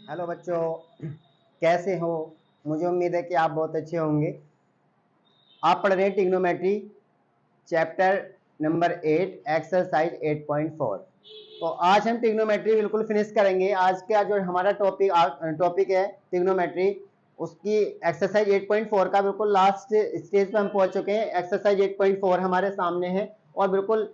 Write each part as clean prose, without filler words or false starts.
Hello बच्चों, कैसे हो? मुझे उम्मीद है कि आप बहुत अच्छे होंगे। आप पढ़ रहे हैं ट्रिग्नोमेट्री चैप्टर नंबर 8 एक्सरसाइज 8.4। तो आज हम ट्रिग्नोमेट्री बिल्कुल फिनिश करेंगे। आज का जो हमारा टॉपिक है ट्रिग्नोमेट्री, उसकी एक्सरसाइज 8.4 का बिल्कुल लास्ट स्टेज पे हम पहुंच चुके हैं। एक्सरसाइज 8.4 हमारे सामने है और बिल्कुल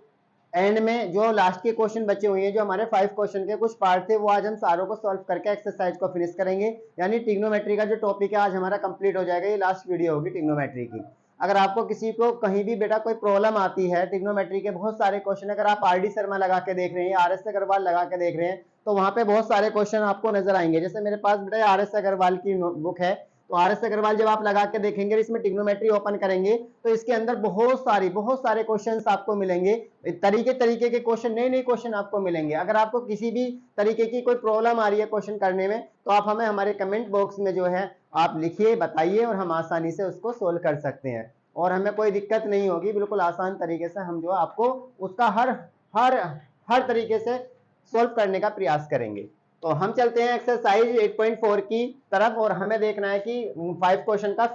एंड में जो लास्ट के क्वेश्चन बचे हुए हैं, जो हमारे 5 क्वेश्चन के कुछ पार्ट थे, वो आज हम सारों को सॉल्व करके एक्सरसाइज को फिनिश करेंगे। यानी ट्रिग्नोमेट्री का जो टॉपिक है आज हमारा कंप्लीट हो जाएगा। ये लास्ट वीडियो होगी ट्रिग्नोमेट्री की। अगर आपको किसी को कहीं भी बेटा कोई प्रॉब्लम आती है, ट्रिग्नोमेट्री के बहुत सारे क्वेश्चन अगर आप आर डी शर्मा लगा के देख रहे हैं, आर एस अग्रवाल लगा के देख रहे हैं, तो वहां पे बहुत सारे क्वेश्चन आपको नजर आएंगे। जैसे मेरे पास बेटा आर एस अग्रवाल की बुक है, तो आर एस अग्रवाल जब आप लगा के देखेंगे, इसमें ट्रिग्नोमेट्री ओपन करेंगे, तो इसके अंदर बहुत सारे क्वेश्चंस आपको मिलेंगे। तरीके के क्वेश्चन, नए क्वेश्चन आपको मिलेंगे। अगर आपको किसी भी तरीके की कोई प्रॉब्लम आ रही है क्वेश्चन करने में, तो आप हमें हमारे कमेंट बॉक्स में जो है आप लिखिए, बताइए, और हम आसानी से उसको सोल्व कर सकते हैं और हमें कोई दिक्कत नहीं होगी। बिल्कुल आसान तरीके से हम जो आपको उसका हर हर हर तरीके से सोल्व करने का प्रयास करेंगे। तो हम चलते हैं एक्सरसाइज 8.4 की तरफ और हमें देखना है कि 5 क्वेश्चन का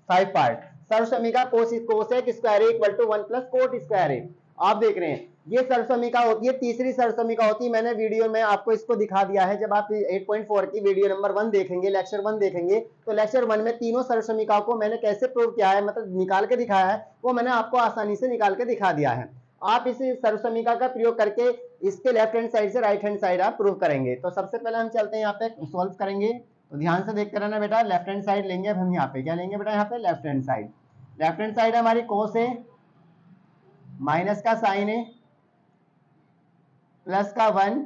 5 पार्ट। सर्वसमीका cosec square equal to 1 plus cot square है। आप देख रहे हैं ये सर्वसमीका होती है, तीसरी सर्वसमीका होती है। मैंने वीडियो में आपको इसको दिखा दिया है। जब आप 8.4 की वीडियो नंबर 1 देखेंगे, लेक्चर 1 देखेंगे, तो लेक्चर 1 में तीनों सर्वसमीकाओं को मैंने कैसे प्रूव किया है, मतलब निकाल के दिखाया है, वो मैंने आपको आसानी से निकाल के दिखा दिया है। आप इस सर्वसमीका का प्रयोग करके इसके लेफ्ट हैंड साइड से राइट हैंड साइड आप प्रूव करेंगे। तो सबसे पहले हम चलते हैं यहाँ पे सॉल्व करेंगे। तो ध्यान से देखते रहना बेटा। लेफ्ट हैंड साइड लेंगे अब हम। यहाँ पे क्या लेंगे बेटा? यहाँ पे left hand side. Left hand side हमारी कोस है, माइनस का साइन है, प्लस का 1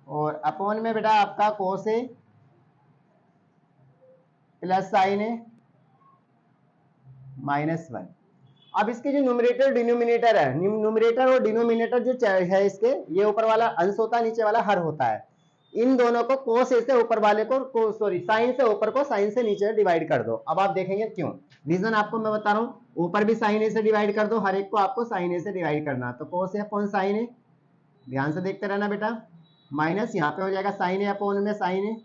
और अपॉन में बेटा आपका कोस है, प्लस साइन है, -1। अब इसके जो न्यूमरेटर डिनोमिनेटर है, न्यूमरेटर और डिनोमिनेटर जो है इसके, ये ऊपर वाला अंश होता है, नीचे वाला हर होता है। इन दोनों को कोस से ऊपर वाले को सॉरी साइन से ऊपर को साइन से नीचे डिवाइड कर दो। अब आप देखेंगे क्यों। रीजन आपको मैं बता रहा हूँ। ऊपर भी साइन ए से डिवाइड कर दो, हर एक को आपको साइन ए से डिवाइड करना। तो कोस ए अपॉन साइन ए, ध्यान से देखते रहना बेटा। माइनस यहाँ पे हो जाएगा साइन ए अपॉन में साइन ए,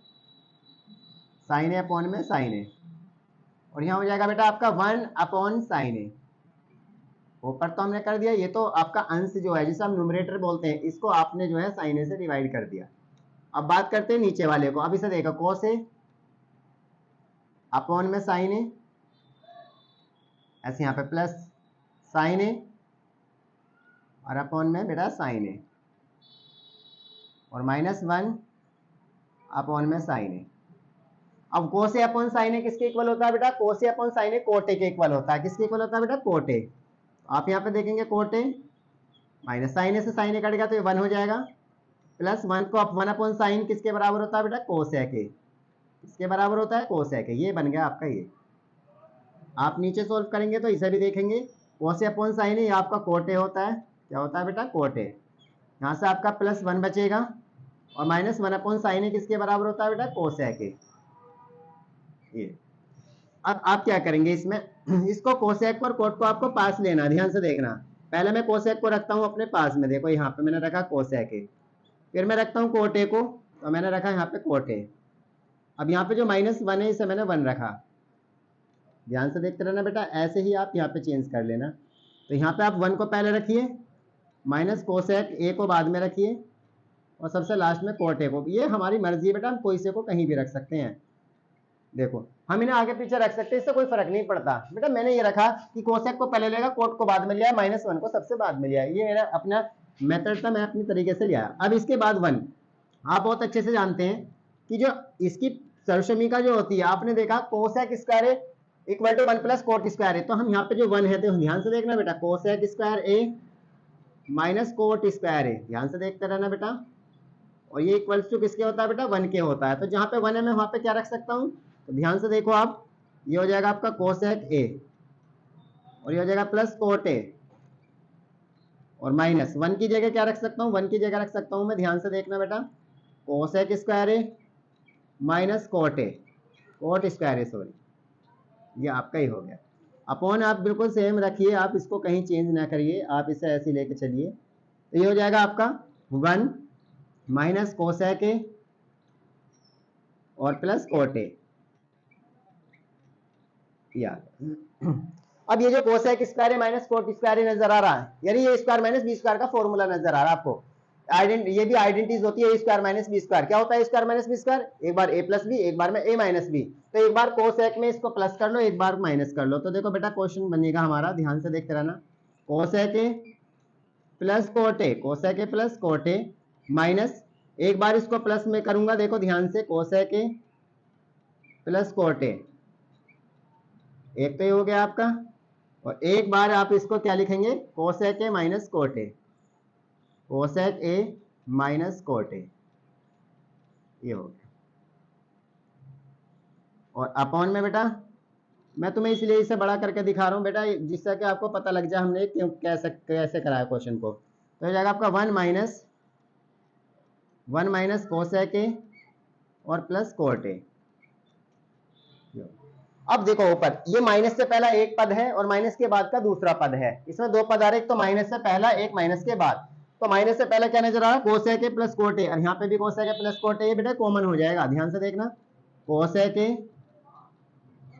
साइन ए अपॉन में साइन ए, और यहाँ हो जाएगा बेटा आपका 1 अपॉन साइन ए। ऊपर तो हमने कर दिया, ये तो आपका अंश जो है जिसे हम न्यूमरेटर बोलते हैं, इसको आपने जो है साइन ए से डिवाइड कर दिया। अब बात करते हैं नीचे वाले को। अब इसे देखो, कोस ए अपॉन में साइन ए, ऐसे यहाँ पे प्लस साइन ए और अपॉन में बेटा साइन ए, और -1 अपॉन में साइन ए। अब कोस ए अपॉन साइन ए किसके इक्वल होता है बेटा? Cos A upon sin A cot A के इक्वल होता है। किसके इक्वल होता है बेटा? Cot A. आप यहाँ पे देखेंगे cot A minus sin A से साइन ए कट गया तो ये 1 हो जाएगा, प्लस 1 को 1 अपॉन साइन किसके बराबर होता है बेटा? कोसेक ए। किसके बराबर होता है? कोसेक ए। ये बन गया आपका ये। आप नीचे सोल्व करेंगे तो इसे भी देखेंगे, कोस ए अपॉन साइन ए आपका कोट ए होता है। क्या होता है बेटा? कोट ए। यहाँ से आपका +1 बचेगा और -1 अपॉन साइन ए किसके बराबर होता है बेटा? कोसेक ए। ये अब आप क्या करेंगे इसमें, इसको कोसेक और कोट को आपको पास लेना। ध्यान से देखना। पहले मैं कोसेक को रखता हूँ अपने पास में। देखो यहाँ पे मैंने रखा कोसेक ए, फिर मैं रखता हूँ कोट ए को, तो मैंने रखा यहाँ पे कोट ए। अब यहाँ पे जो -1 है इसे मैंने 1 रखा। ध्यान से देखते रहना बेटा, ऐसे ही आप यहाँ पे चेंज कर लेना। तो यहाँ पे आप 1 को पहले रखिए, माइनस कोसेक ए को बाद में रखिए, और सबसे लास्ट में कोट ए को। ये हमारी मर्जी है बेटा, हम कोई से को कहीं भी रख सकते हैं। देखो हम इन्हें आगे पीछे रख सकते हैं, इससे कोई फर्क नहीं पड़ता बेटा। मैंने ये रखा कि कोसेक को पहले लेगा, कोट को बाद में लिया, -1 को सबसे बाद में लिया। ये मेरा अपना मेथड था, मैं अपनी तरीके से लिया। अब इसके बाद 1, आप बहुत अच्छे से जानते हैं कि जो इसकी सर्वसमीका जो होती है, आपने देखा cosec square equal to 1 plus cot square है। तो हम यहाँ पे जो 1 है, तो ध्यान से देखना बेटा, cosec square A minus cot square ए। ध्यान से देखते रहना बेटा। और ये इक्वल्स टू किसके होता है बेटा? 1 के होता है। तो जहाँ पे 1 है मैं वहाँ पे क्या रख सकता हूँ? तो ध्यान से देखो आप, ये हो जाएगा आपका कोसेक ए और ये हो जाएगा प्लस कोट ए, और -1 की जगह क्या रख सकता हूँ? 1 की जगह रख सकता हूँ मैं। ध्यान से देखना बेटा, cosec square A minus cot A, coat square A sorry, ये आपका ही हो गया। अपॉन आप बिल्कुल सेम रखिए, आप इसको कहीं चेंज ना करिए, आप इसे ऐसे लेके चलिए। तो ये हो जाएगा आपका 1 माइनस कोसेक ए और प्लस कोट ए। या अब ये जो कोसेक स्क्वायर है माइनस कोट स्क्वायर नजर आ रहा है, यानी ये स्क्वायर माइनस बी स्क्वायर का फॉर्मूला नजर आ रहा है आपको। ये भी आइडेंटिटीज होती है, A square minus B square. क्या होता है स्क्वायर माइनस बी स्क्वायर? एक बार ए प्लस बी, एक बार में ए माइनस बी। तो एक बार कोसेक में इसको प्लस कर लो, एक बार माइनस कर लो। तो देखो बेटा क्वेश्चन बनेगा हमारा, ध्यान से देखते रहना। Cosec A plus cot A, cosec A plus cot A minus, एक बार इसको प्लस में करूंगा, देखो ध्यान से, कोसेक ए प्लस कोट ए, एक तो ये हो गया आपका, और एक बार आप इसको क्या लिखेंगे? Cosec A minus coat A, cosec A minus coat A, ये हो गया। और अपॉन में बेटा मैं तुम्हें इसलिए इसे बड़ा करके दिखा रहा हूं बेटा, जिससे कि आपको पता लग जाए हमने क्यों कैसे कराया क्वेश्चन को। तो हो जाएगा आपका वन माइनस कोसेक ए और प्लस कोट ए। अब देखो ऊपर ये माइनस से पहला एक पद है और माइनस के बाद का दूसरा पद है, इसमें दो पद आ रहे, एक तो माइनस से पहला, एक माइनस के बाद। तो माइनस से पहला क्या नजर आ रहा है? Cosec A plus cot A, और यहाँ पे भी cosec A plus cot A, ये बेटा कॉमन हो जाएगा, ध्यान से देखना। Cosec A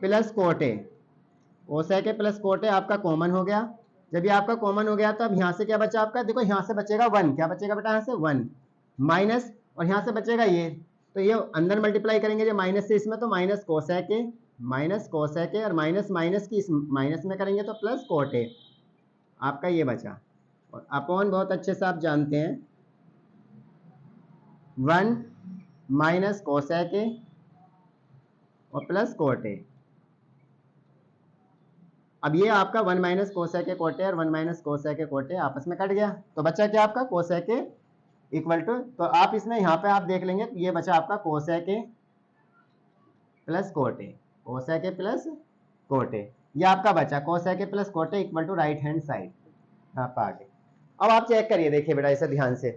plus cot A, cosec A plus cot ए आपका कॉमन हो गया। जब ये आपका कॉमन हो गया तो अब यहाँ से क्या बचा आपका? देखो यहाँ से बचेगा 1, क्या बचेगा बेटा? यहाँ से 1 माइनस, और यहाँ से बचेगा ये, तो ये अंदर मल्टीप्लाई करेंगे जो माइनस से इसमें, तो माइनस कोसेक ए, और माइनस माइनस की माइनस में करेंगे तो प्लस कोट ए, आपका ये बचा। और अपॉन बहुत अच्छे से आप जानते हैं, 1 माइनस कोसेक ए और प्लस कोट ए। अब ये आपका 1 minus cosec A cot A और 1 माइनस कोसेक ए कोट ए आपस में कट गया, तो बचा क्या आपका? कोसेक ए इक्वल टू, तो आप इसमें यहाँ पे आप देख लेंगे, ये बचा आपका cosec A plus cot A, cosec A plus cot A, ये आपका बचा cosec A plus cot A equal to right hand side. आप आगे अब आप चेक करिए, देखिए बेटा इसे ध्यान से।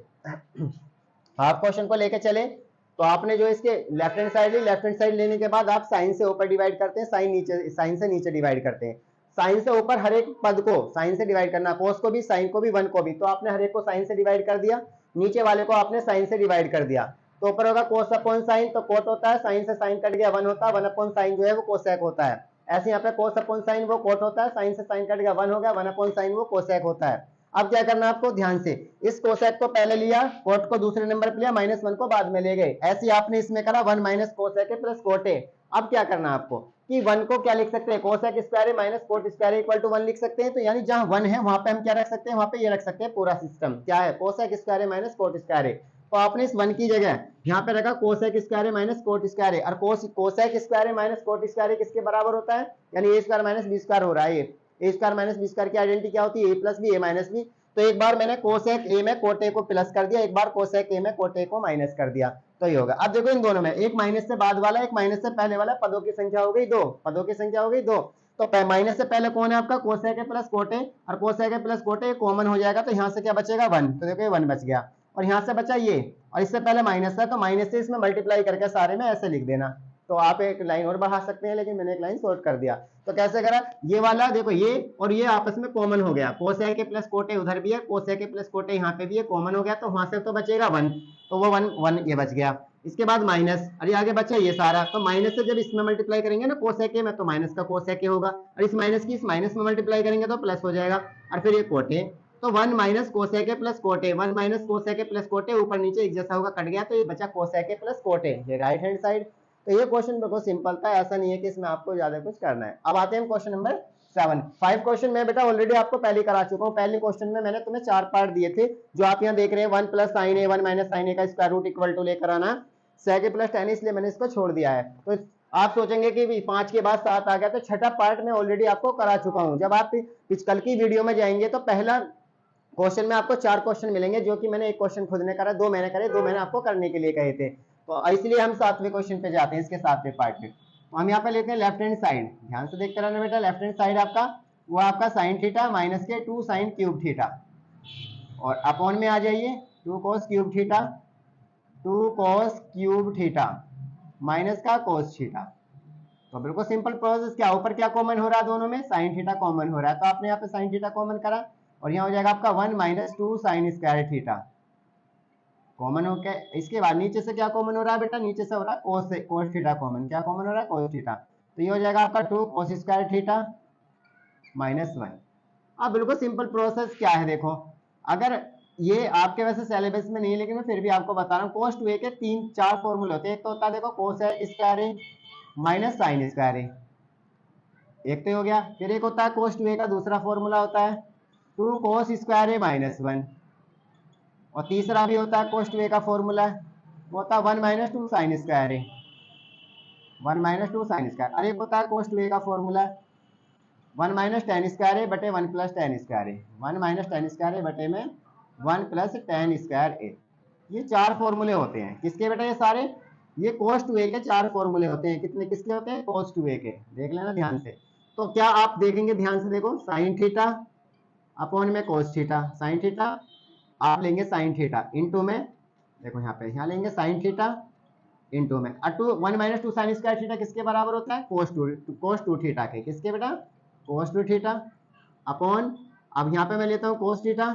आप क्वेश्चन को लेके चले तो आपने जो इसके लेफ्ट हैंड साइड ली, लेफ्ट हैंड साइड लेने के बाद आप साइन से ऊपर डिवाइड करते हैं, साइन से नीचे डिवाइड करते हैं। साइन से ऊपर हर एक पद को साइन से डिवाइड करना, कोस को भी, साइन को भी, 1 को भी, तो आपने हर एक को साइन से डिवाइड कर दिया, नीचे वाले को आपने साइन से डिवाइड कर दिया। तो ऊपर होगा कोस अपॉन साइन, तो कोट होता है, साइन से साइन कट गया 1 होता है, 1 अपॉन साइन जो है वो कोसेक होता है। ऐसे यहाँ पे कोस अपॉन साइन वो कोट होता है, साइन से साइन कट गया 1 हो गया, 1 अपॉन साइन वो कोसेक होता है। अब क्या करना आपको? ध्यान से, इस कोसेक को पहले लिया, कोट को दूसरे नंबर पे लिया, -1 को बाद में ले गए। ऐसे आपने इसमें करा 1 minus cosec A plus cot ए। अब क्या करना आपको कि 1 को क्या लिख सकते हैं? Cosec square A minus cot square A equal to 1 लिख सकते हैं। तो यानी जहां 1 है वहां पे हम क्या रख सकते हैं? वहां पे ये रख सकते हैं पूरा सिस्टम। क्या है? Cosec square A minus cot square ए। तो आपने इस 1 की जगह यहाँ पे रखा cosec square A minus cot square ए, और cosec square A minus cot square ए किसके बराबर होता है? यानी ए स्क्वायर माइनस बी स्क्वायर हो रहा है। ये ए स्क्वायर माइनस बी स्क्वायर की आइडेंटिटी क्या होती है? A plus B, A minus B. तो एक बार मैंने कोसेक ए में कोट ए को प्लस कर दिया, एक बार कोसेक ए में कोट ए को माइनस कर दिया, तो ये होगा। अब देखो इन दोनों में, एक माइनस से बाद वाला, एक माइनस से पहले वाला, पदों की संख्या हो गई 2, पदों की संख्या हो गई 2। तो माइनस से पहले कौन है आपका? Cosec A plus cot A, और cosec A plus cot A common हो जाएगा, तो यहाँ से क्या बचेगा? 1। तो देखो ये 1 बच गया, और यहाँ से बचा ये, और इससे पहले माइनस है, तो माइनस से इसमें मल्टीप्लाई करके सारे में ऐसे लिख देना। तो आप एक लाइन और बढ़ा सकते हैं, लेकिन मैंने एक लाइन शॉर्ट कर दिया। तो कैसे करा? ये वाला देखो, ये और ये आपस में कॉमन हो गया, कोसेक ए प्लस कोट ए उधर भी है, कोसेक ए प्लस कोट ए यहाँ पे भी है, कॉमन हो गया, तो वहां से तो बचेगा 1, तो वो 1 ये बच गया। इसके बाद माइनस, और ये आगे बचा ये सारा, तो माइनस से जब इसमें मल्टीप्लाई करेंगे ना कोसेक ए में, तो माइनस का कोसेक ए होगा, और इस माइनस की इस माइनस में मल्टीप्लाई करेंगे तो प्लस हो जाएगा, और फिर ये कोट ए, तो 1 minus cosec A plus cot A, 1 minus cosec A plus cot ए, ऊपर नीचे एक जैसा होगा, कट गया, तो ये बचा cosec A plus cot A, ये राइट हैंड साइड। तो ये क्वेश्चन बहुत सिंपल था, ऐसा नहीं है कि इसमें आपको ज्यादा कुछ करना है। अब आते हैं क्वेश्चन नंबर 7। 5 क्वेश्चन मैं बेटा ऑलरेडी आपको पहले करा चुका हूँ। पहले क्वेश्चन में मैंने तुम्हें 4 पार्ट दिए थे, जो आप यहाँ देख रहे हैं, 1 प्लस साइन ए, 1 माइनस साइन ए का स्क्वायर रूट इक्वल टू लेकर आना, सेक ए प्लस टेन, इसलिए मैंने इसको छोड़ दिया है। तो आप सोचेंगे कि 5 के बाद 7 आ गया, तो छठा पार्ट मैं ऑलरेडी आपको करा चुका हूँ। जब आप कल की वीडियो में जाएंगे तो पहला क्वेश्चन में आपको 4 क्वेश्चन मिलेंगे, जो कि मैंने एक क्वेश्चन खुद ने करा, 2 मैंने करे, 2 मैंने आपको करने के लिए कहे थे। तो इसलिए हम 7वें क्वेश्चन पे जाते हैं, इसके 7वें पार्ट में। तो हम यहाँ पे लेते हैं लेफ्ट हैंड साइड, ध्यान से देखते रहना बेटा। लेफ्ट हैंड साइड आपका वो आपका साइन थीटा माइनस के 2 साइन क्यूब थीटा, और अपॉन में आ जाइए 2 cos cube theta, 2 cos cube theta minus का कोस थीटा। तो बिल्कुल सिंपल प्रोसेस, क्या ऊपर क्या कॉमन हो रहा है? दोनों में साइन थीटा कॉमन हो रहा है, तो आपने यहाँ पे साइन थीटा कॉमन करा, और यहाँ हो जाएगा आपका 1 minus 2 sine square theta, common हो क्या, इसके बाद नीचे से क्या कॉमन हो रहा है बेटा, नीचे से हो रहा है कोस से, कोस थीटा कॉमन, क्या कॉमन हो रहा है, कोस थीटा। तो ये हो जाएगा आपका 2 कोस स्क्वायर थीटा -1। अब बिल्कुल सिंपल प्रोसेस क्या है देखो, अगर ये आपके वैसे सिलेबस में नहीं है लेकिन मैं फिर भी आपको बता रहा हूँ, कोस 2a के 3-4 फॉर्मूले होते हैं। एक तो होता है देखो cos square A minus sine square ए, एक तो हो गया। फिर एक होता है कोस 2a का दूसरा फॉर्मूला होता है 2 कोस स्क्वायर ए -1, और तीसरा भी होता है कोस 2a का फॉर्मूला, वो होता है 1 - 2 साइन स्क्वायर ए, 1 - 2 साइन स्क्वायर। और एक होता है कोस 2a का फॉर्मूला 1 - tan स्क्वायर ए बटे 1 + tan स्क्वायर ए, 1 - tan स्क्वायर ए बटे में 1 + tan स्क्वायर ए। ये 4 फॉर्मूले होते हैं किसके बेटा, ये सारे ये cos 2a के 4 फॉर्मूले होते हैं। कितने किसके होते हैं, cos 2a के, देख लेना ध्यान से। तो क्या आप देखेंगे ध्यान से, देखो sin थीटा अपॉन में cos थीटा, sin थीटा आप लेंगे sin थीटा इंटू में, देखो यहाँ पे यहाँ लेंगे sin थीटा इंटू में 1 - 2 साइन स्क्वायर थीटा किसके बराबर होता है, cos 2 थीटा के, किसके बेटा, cos 2 थीटा अपॉन, अब यहाँ पे मैं लेता हूँ cos थीटा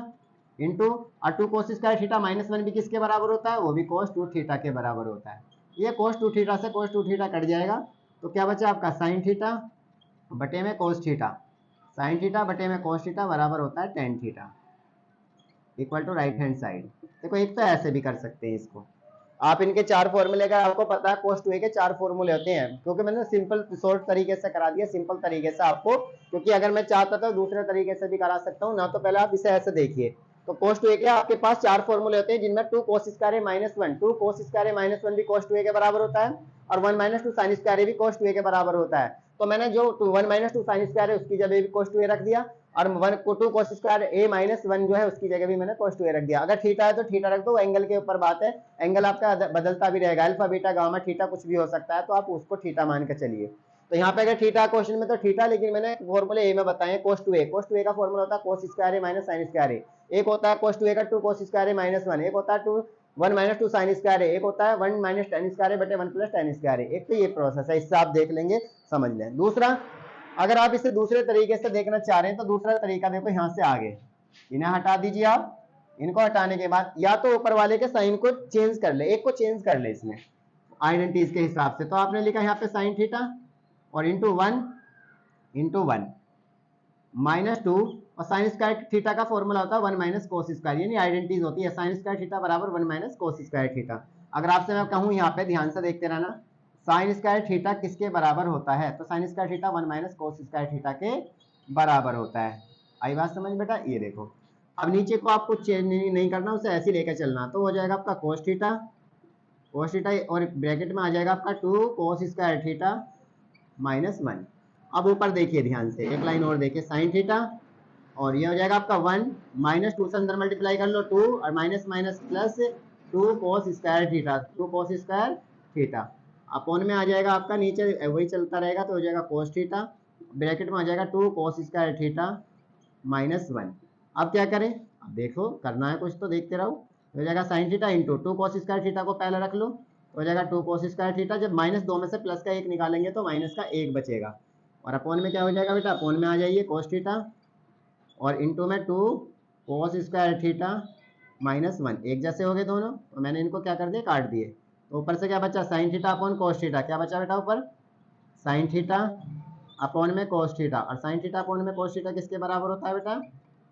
इंटू और 2 कोस स्क्वायर थीटा -1 भी किसके बराबर होता है, वो भी cos 2 थीटा के बराबर होता है। ये cos 2 थीटा से cos 2 थीटा कट जाएगा, तो क्या बचा आपका sin थीटा बटे में cos थीटा, sin थीटा बटे में cos थीटा बराबर होता है tan theta equal to right hand side. देखो एक तो ऐसे भी कर सकते हैं इसको आप, इनके 4 फॉर्मूले का आपको पता है, cos 2a के 4 फॉर्मूले होते हैं, क्योंकि मैंने सिंपल शॉर्ट तरीके से करा दिया, सिंपल तरीके से आपको, क्योंकि अगर मैं चाहता तो दूसरे तरीके से भी करा सकता हूँ ना। तो पहले आप इसे ऐसे देखिए, तो cos 2a के आपके पास 4 फॉर्मूले होते हैं, जिनमें 2 cos स्क्वायर ए -1, 2 cos स्क्वायर ए -1 भी cos 2a के बराबर होता है, और 1 - 2 sin स्क्वायर ए भी cos 2a के बराबर होता है। तो मैंने जो 1 - 2 sin स्क्वायर है उसकी जगह भी cos 2a रख दिया, और 2 cos स्क्वायर a -1 जो है उसकी जगह भी मैंने cos 2a रख दिया। अगर थीटा है तो थीटा रख दो, एंगल के ऊपर बात है, एंगल आपका बदलता भी रहेगा, अल्फा बीटा गामा थीटा कुछ भी हो सकता है, तो आप उसको थीटा मान के चलिए। तो यहाँ पे अगर थीटा क्वेश्चन में तो थीटा, लेकिन मैंने फॉर्मूले ए में बताए cos 2a का फॉर्मूला होता है cos square A minus sin square ए, एक होता है cos 2a का 2 cos स्क्वायर ए -1, एक होता है 1 - 2 sin स्क्वायर ए, एक होता है 1 - tan स्क्वायर ए बटे 1 + tan स्क्वायर ए। एक तो ये प्रोसेस है, इससे आप देख लेंगे, समझ लें। दूसरा, अगर आप इसे दूसरे तरीके से देखना चाह रहे हैं तो दूसरा तरीका देखो, यहाँ से आगे इन्हें हटा दीजिए आप, इनको हटाने के बाद या तो ऊपर वाले के साइन को चेंज कर ले, एक को चेंज कर ले इसमें आइडेंटिटीज के हिसाब से। तो आपने लिखा यहाँ पे साइन थीटा और इंटू 1 -2, और साइन स्क्वायर थीटा का फॉर्मूला होता है 1 - cos स्क्वायर, यानी आइडेंटिटीज होती है साइन स्क्वायर थीटा बराबर 1 - cos स्क्वायर थीटा। अगर आपसे मैं कहूँ यहाँ पे ध्यान से देखते रहना, साइन स्क्वायर थीटा किसके बराबर होता है, तो sine square theta 1 - cos square theta के बराबर होता है। आई बात समझ बेटा, ये देखो अब नीचे को आपको चेंज नहीं करना, उसे ऐसे लेकर चलना, तो हो जाएगा आपका cos थीटा और ब्रैकेट में आ जाएगा आपका 2 cos स्क्वायर थीटा -1। अब ऊपर देखिए ध्यान से, एक लाइन और देखिए, साइन थीटा और ये हो जाएगा आपका 1 - 2 से अंदर मल्टीप्लाई कर लो 2, और minus minus plus 2 cos square theta, 2 cos square theta upon में आ जाएगा आपका, नीचे वही चलता रहेगा, तो हो जाएगा cos थीटा, ब्रैकेट में आ जाएगा 2 cos स्क्वायर थीटा -1। अब क्या करें, अब देखो करना है कुछ तो देखते रहो, हो जाएगा sine theta into 2 cos square theta को पहले रख लो, हो जाएगा 2 cos स्क्वायर थीटा, जब -2 में से प्लस का 1 निकालेंगे तो माइनस का 1 बचेगा, और अपॉन में क्या हो जाएगा बेटा, अपॉन में आ जाइए cos थीटा और इंटू में 2 cos स्क्वायर थीटा -1, एक जैसे हो गए दोनों, तो मैंने इनको क्या कर दिया, काट दिए। तो ऊपर से क्या बचा, sine theta upon cos theta, क्या बचा बेटा ऊपर, साइन थीटा अपॉन में cos थीटा, और साइन थीटा अपॉन में cos थीटा किसके बराबर होता है बेटा,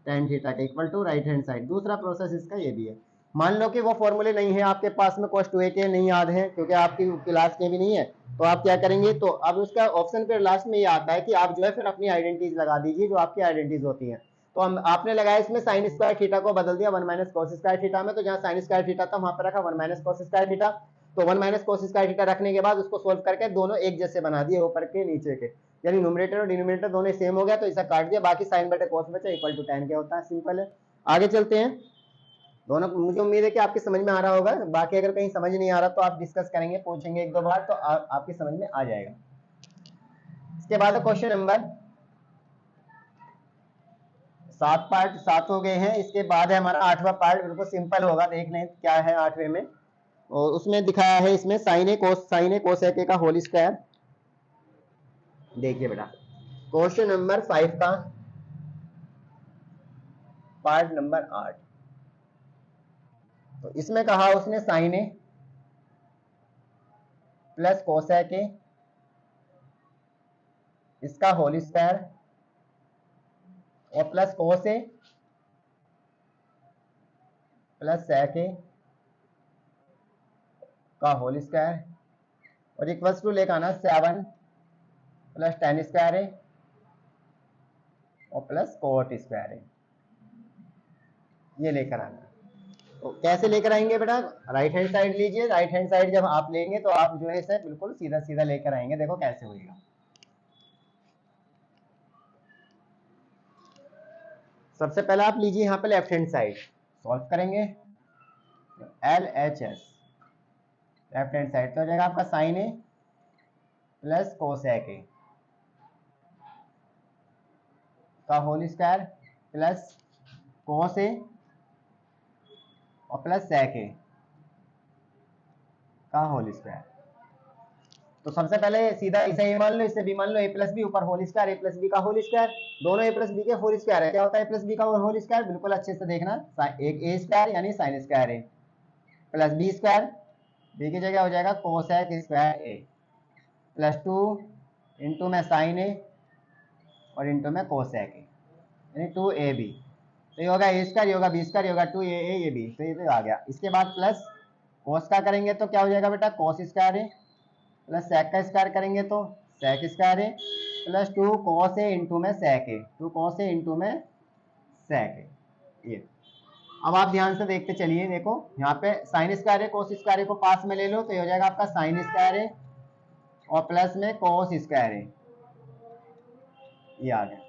tan थीटा के equal to right hand side. दूसरा प्रोसेस इसका ये भी है, मान लो कि वो फॉर्मूले नहीं है आपके पास में, cos 2a के नहीं याद है क्योंकि आपकी क्लास के भी नहीं है, तो आप क्या करेंगे, तो अब उसका ऑप्शन फिर लास्ट में ये आता है कि आप जो है फिर अपनी आइडेंटिटीज लगा दीजिए जो आपकी आइडेंटिटीज होती हैं। तो हम आपने लगाया इसमें साइन स्क्वायर थीटा को बदल दिया 1 - cos स्क्वायर थीटा में, तो जहाँ साइन स्क्वायर थीटा था वहां पर रखा 1 - cos स्क्वायर थीटा, तो 1 - cos स्क्वायर थीटा रखने के बाद उसको सोल्व करके दोनों एक जैसे बना दिए, ऊपर के नीचे के, यानी न्यूमरेटर और डिनोमिनेटर दोनों सेम हो गया, तो इसे काट दिया, बाकी साइन बटे cos बचा इक्वल टू tan क्या होता है, सिंपल है। आगे चलते हैं, दोनों मुझे उम्मीद है कि आपकी समझ में आ रहा होगा, बाकी अगर कहीं समझ नहीं आ रहा तो आप डिस्कस करेंगे, पूछेंगे एक दो बार, तो आपकी समझ में आ जाएगा। इसके बाद क्वेश्चन नंबर 7 पार्ट 7 हो गए हैं, इसके बाद है हमारा 8वां पार्ट, बिल्कुल सिंपल होगा, देख लें क्या है 8वें में, और उसमें दिखाया है इसमें साइन ए कोसेक का होल स्क्वायर। देखिए बेटा क्वेश्चन नंबर 5 का पार्ट नंबर 8, तो इसमें कहा उसने sine A plus cosec A इसका होल स्क्वायर और plus cos A plus sec A का होल स्क्वायर और इक्वल्स टू लेकर आना 7 प्लस टेन स्क्वायर ए और प्लस कोट स्क्वायर ए, ये लेकर आना। तो कैसे लेकर आएंगे बेटा, राइट हैंड साइड लीजिए, राइट हैंड साइड जब आप लेंगे तो आप जो है इसे बिल्कुल सीधा सीधा लेकर आएंगे। देखो कैसे होगा। सबसे पहले आप लीजिए यहाँ पे लेफ्ट हैंड साइड, सॉल्व करेंगे L H S left hand side तो हो जाएगा आपका sine A plus cosec A का whole square plus cos A और प्लस सेक ए का होल स्क्वायर। तो सबसे पहले सीधा इसे ए मान लो, इसे बी मान लो, ए प्लस बी ऊपर होल स्क्वायर, ए प्लस बी का होल स्क्वायर, दोनों ए प्लस बी के होल स्क्वायर है। क्या होता है ए प्लस बी का होल स्क्वायर, बिल्कुल अच्छे से देखना, एक ए स्क्वायर यानी साइन स्क्वायर ए प्लस बी स्क्वायर, बी की जगह हो जाएगा कोसेक स्क्वायर ए प्लस 2 इंटू में साइन ए और इंटू में कोसेक ए यानी 2ab। तो ये होगा ए स्क्वायर, ये होगा बी स्क्वायर, ये होगा 2a ये बी, तो ये तो आ गया। इसके बाद प्लस कोस का करेंगे तो क्या हो जाएगा बेटा, कोस स्क्वायर ए प्लस सेक का स्क्वायर करेंगे तो सेक स्क्वायर ए प्लस 2 कोस ए इंटू में सेक ए, 2 कोस ए इंटू में सेक ए। ये अब आप ध्यान से देखते चलिए, देखो यहाँ पे साइन स्क्वायर ए कोस स्क्वायर ए को पास में ले लो तो ये हो जाएगा आपका साइन स्क्वायर ए और प्लस में कोस स्क्वायर ए, ये आ गया।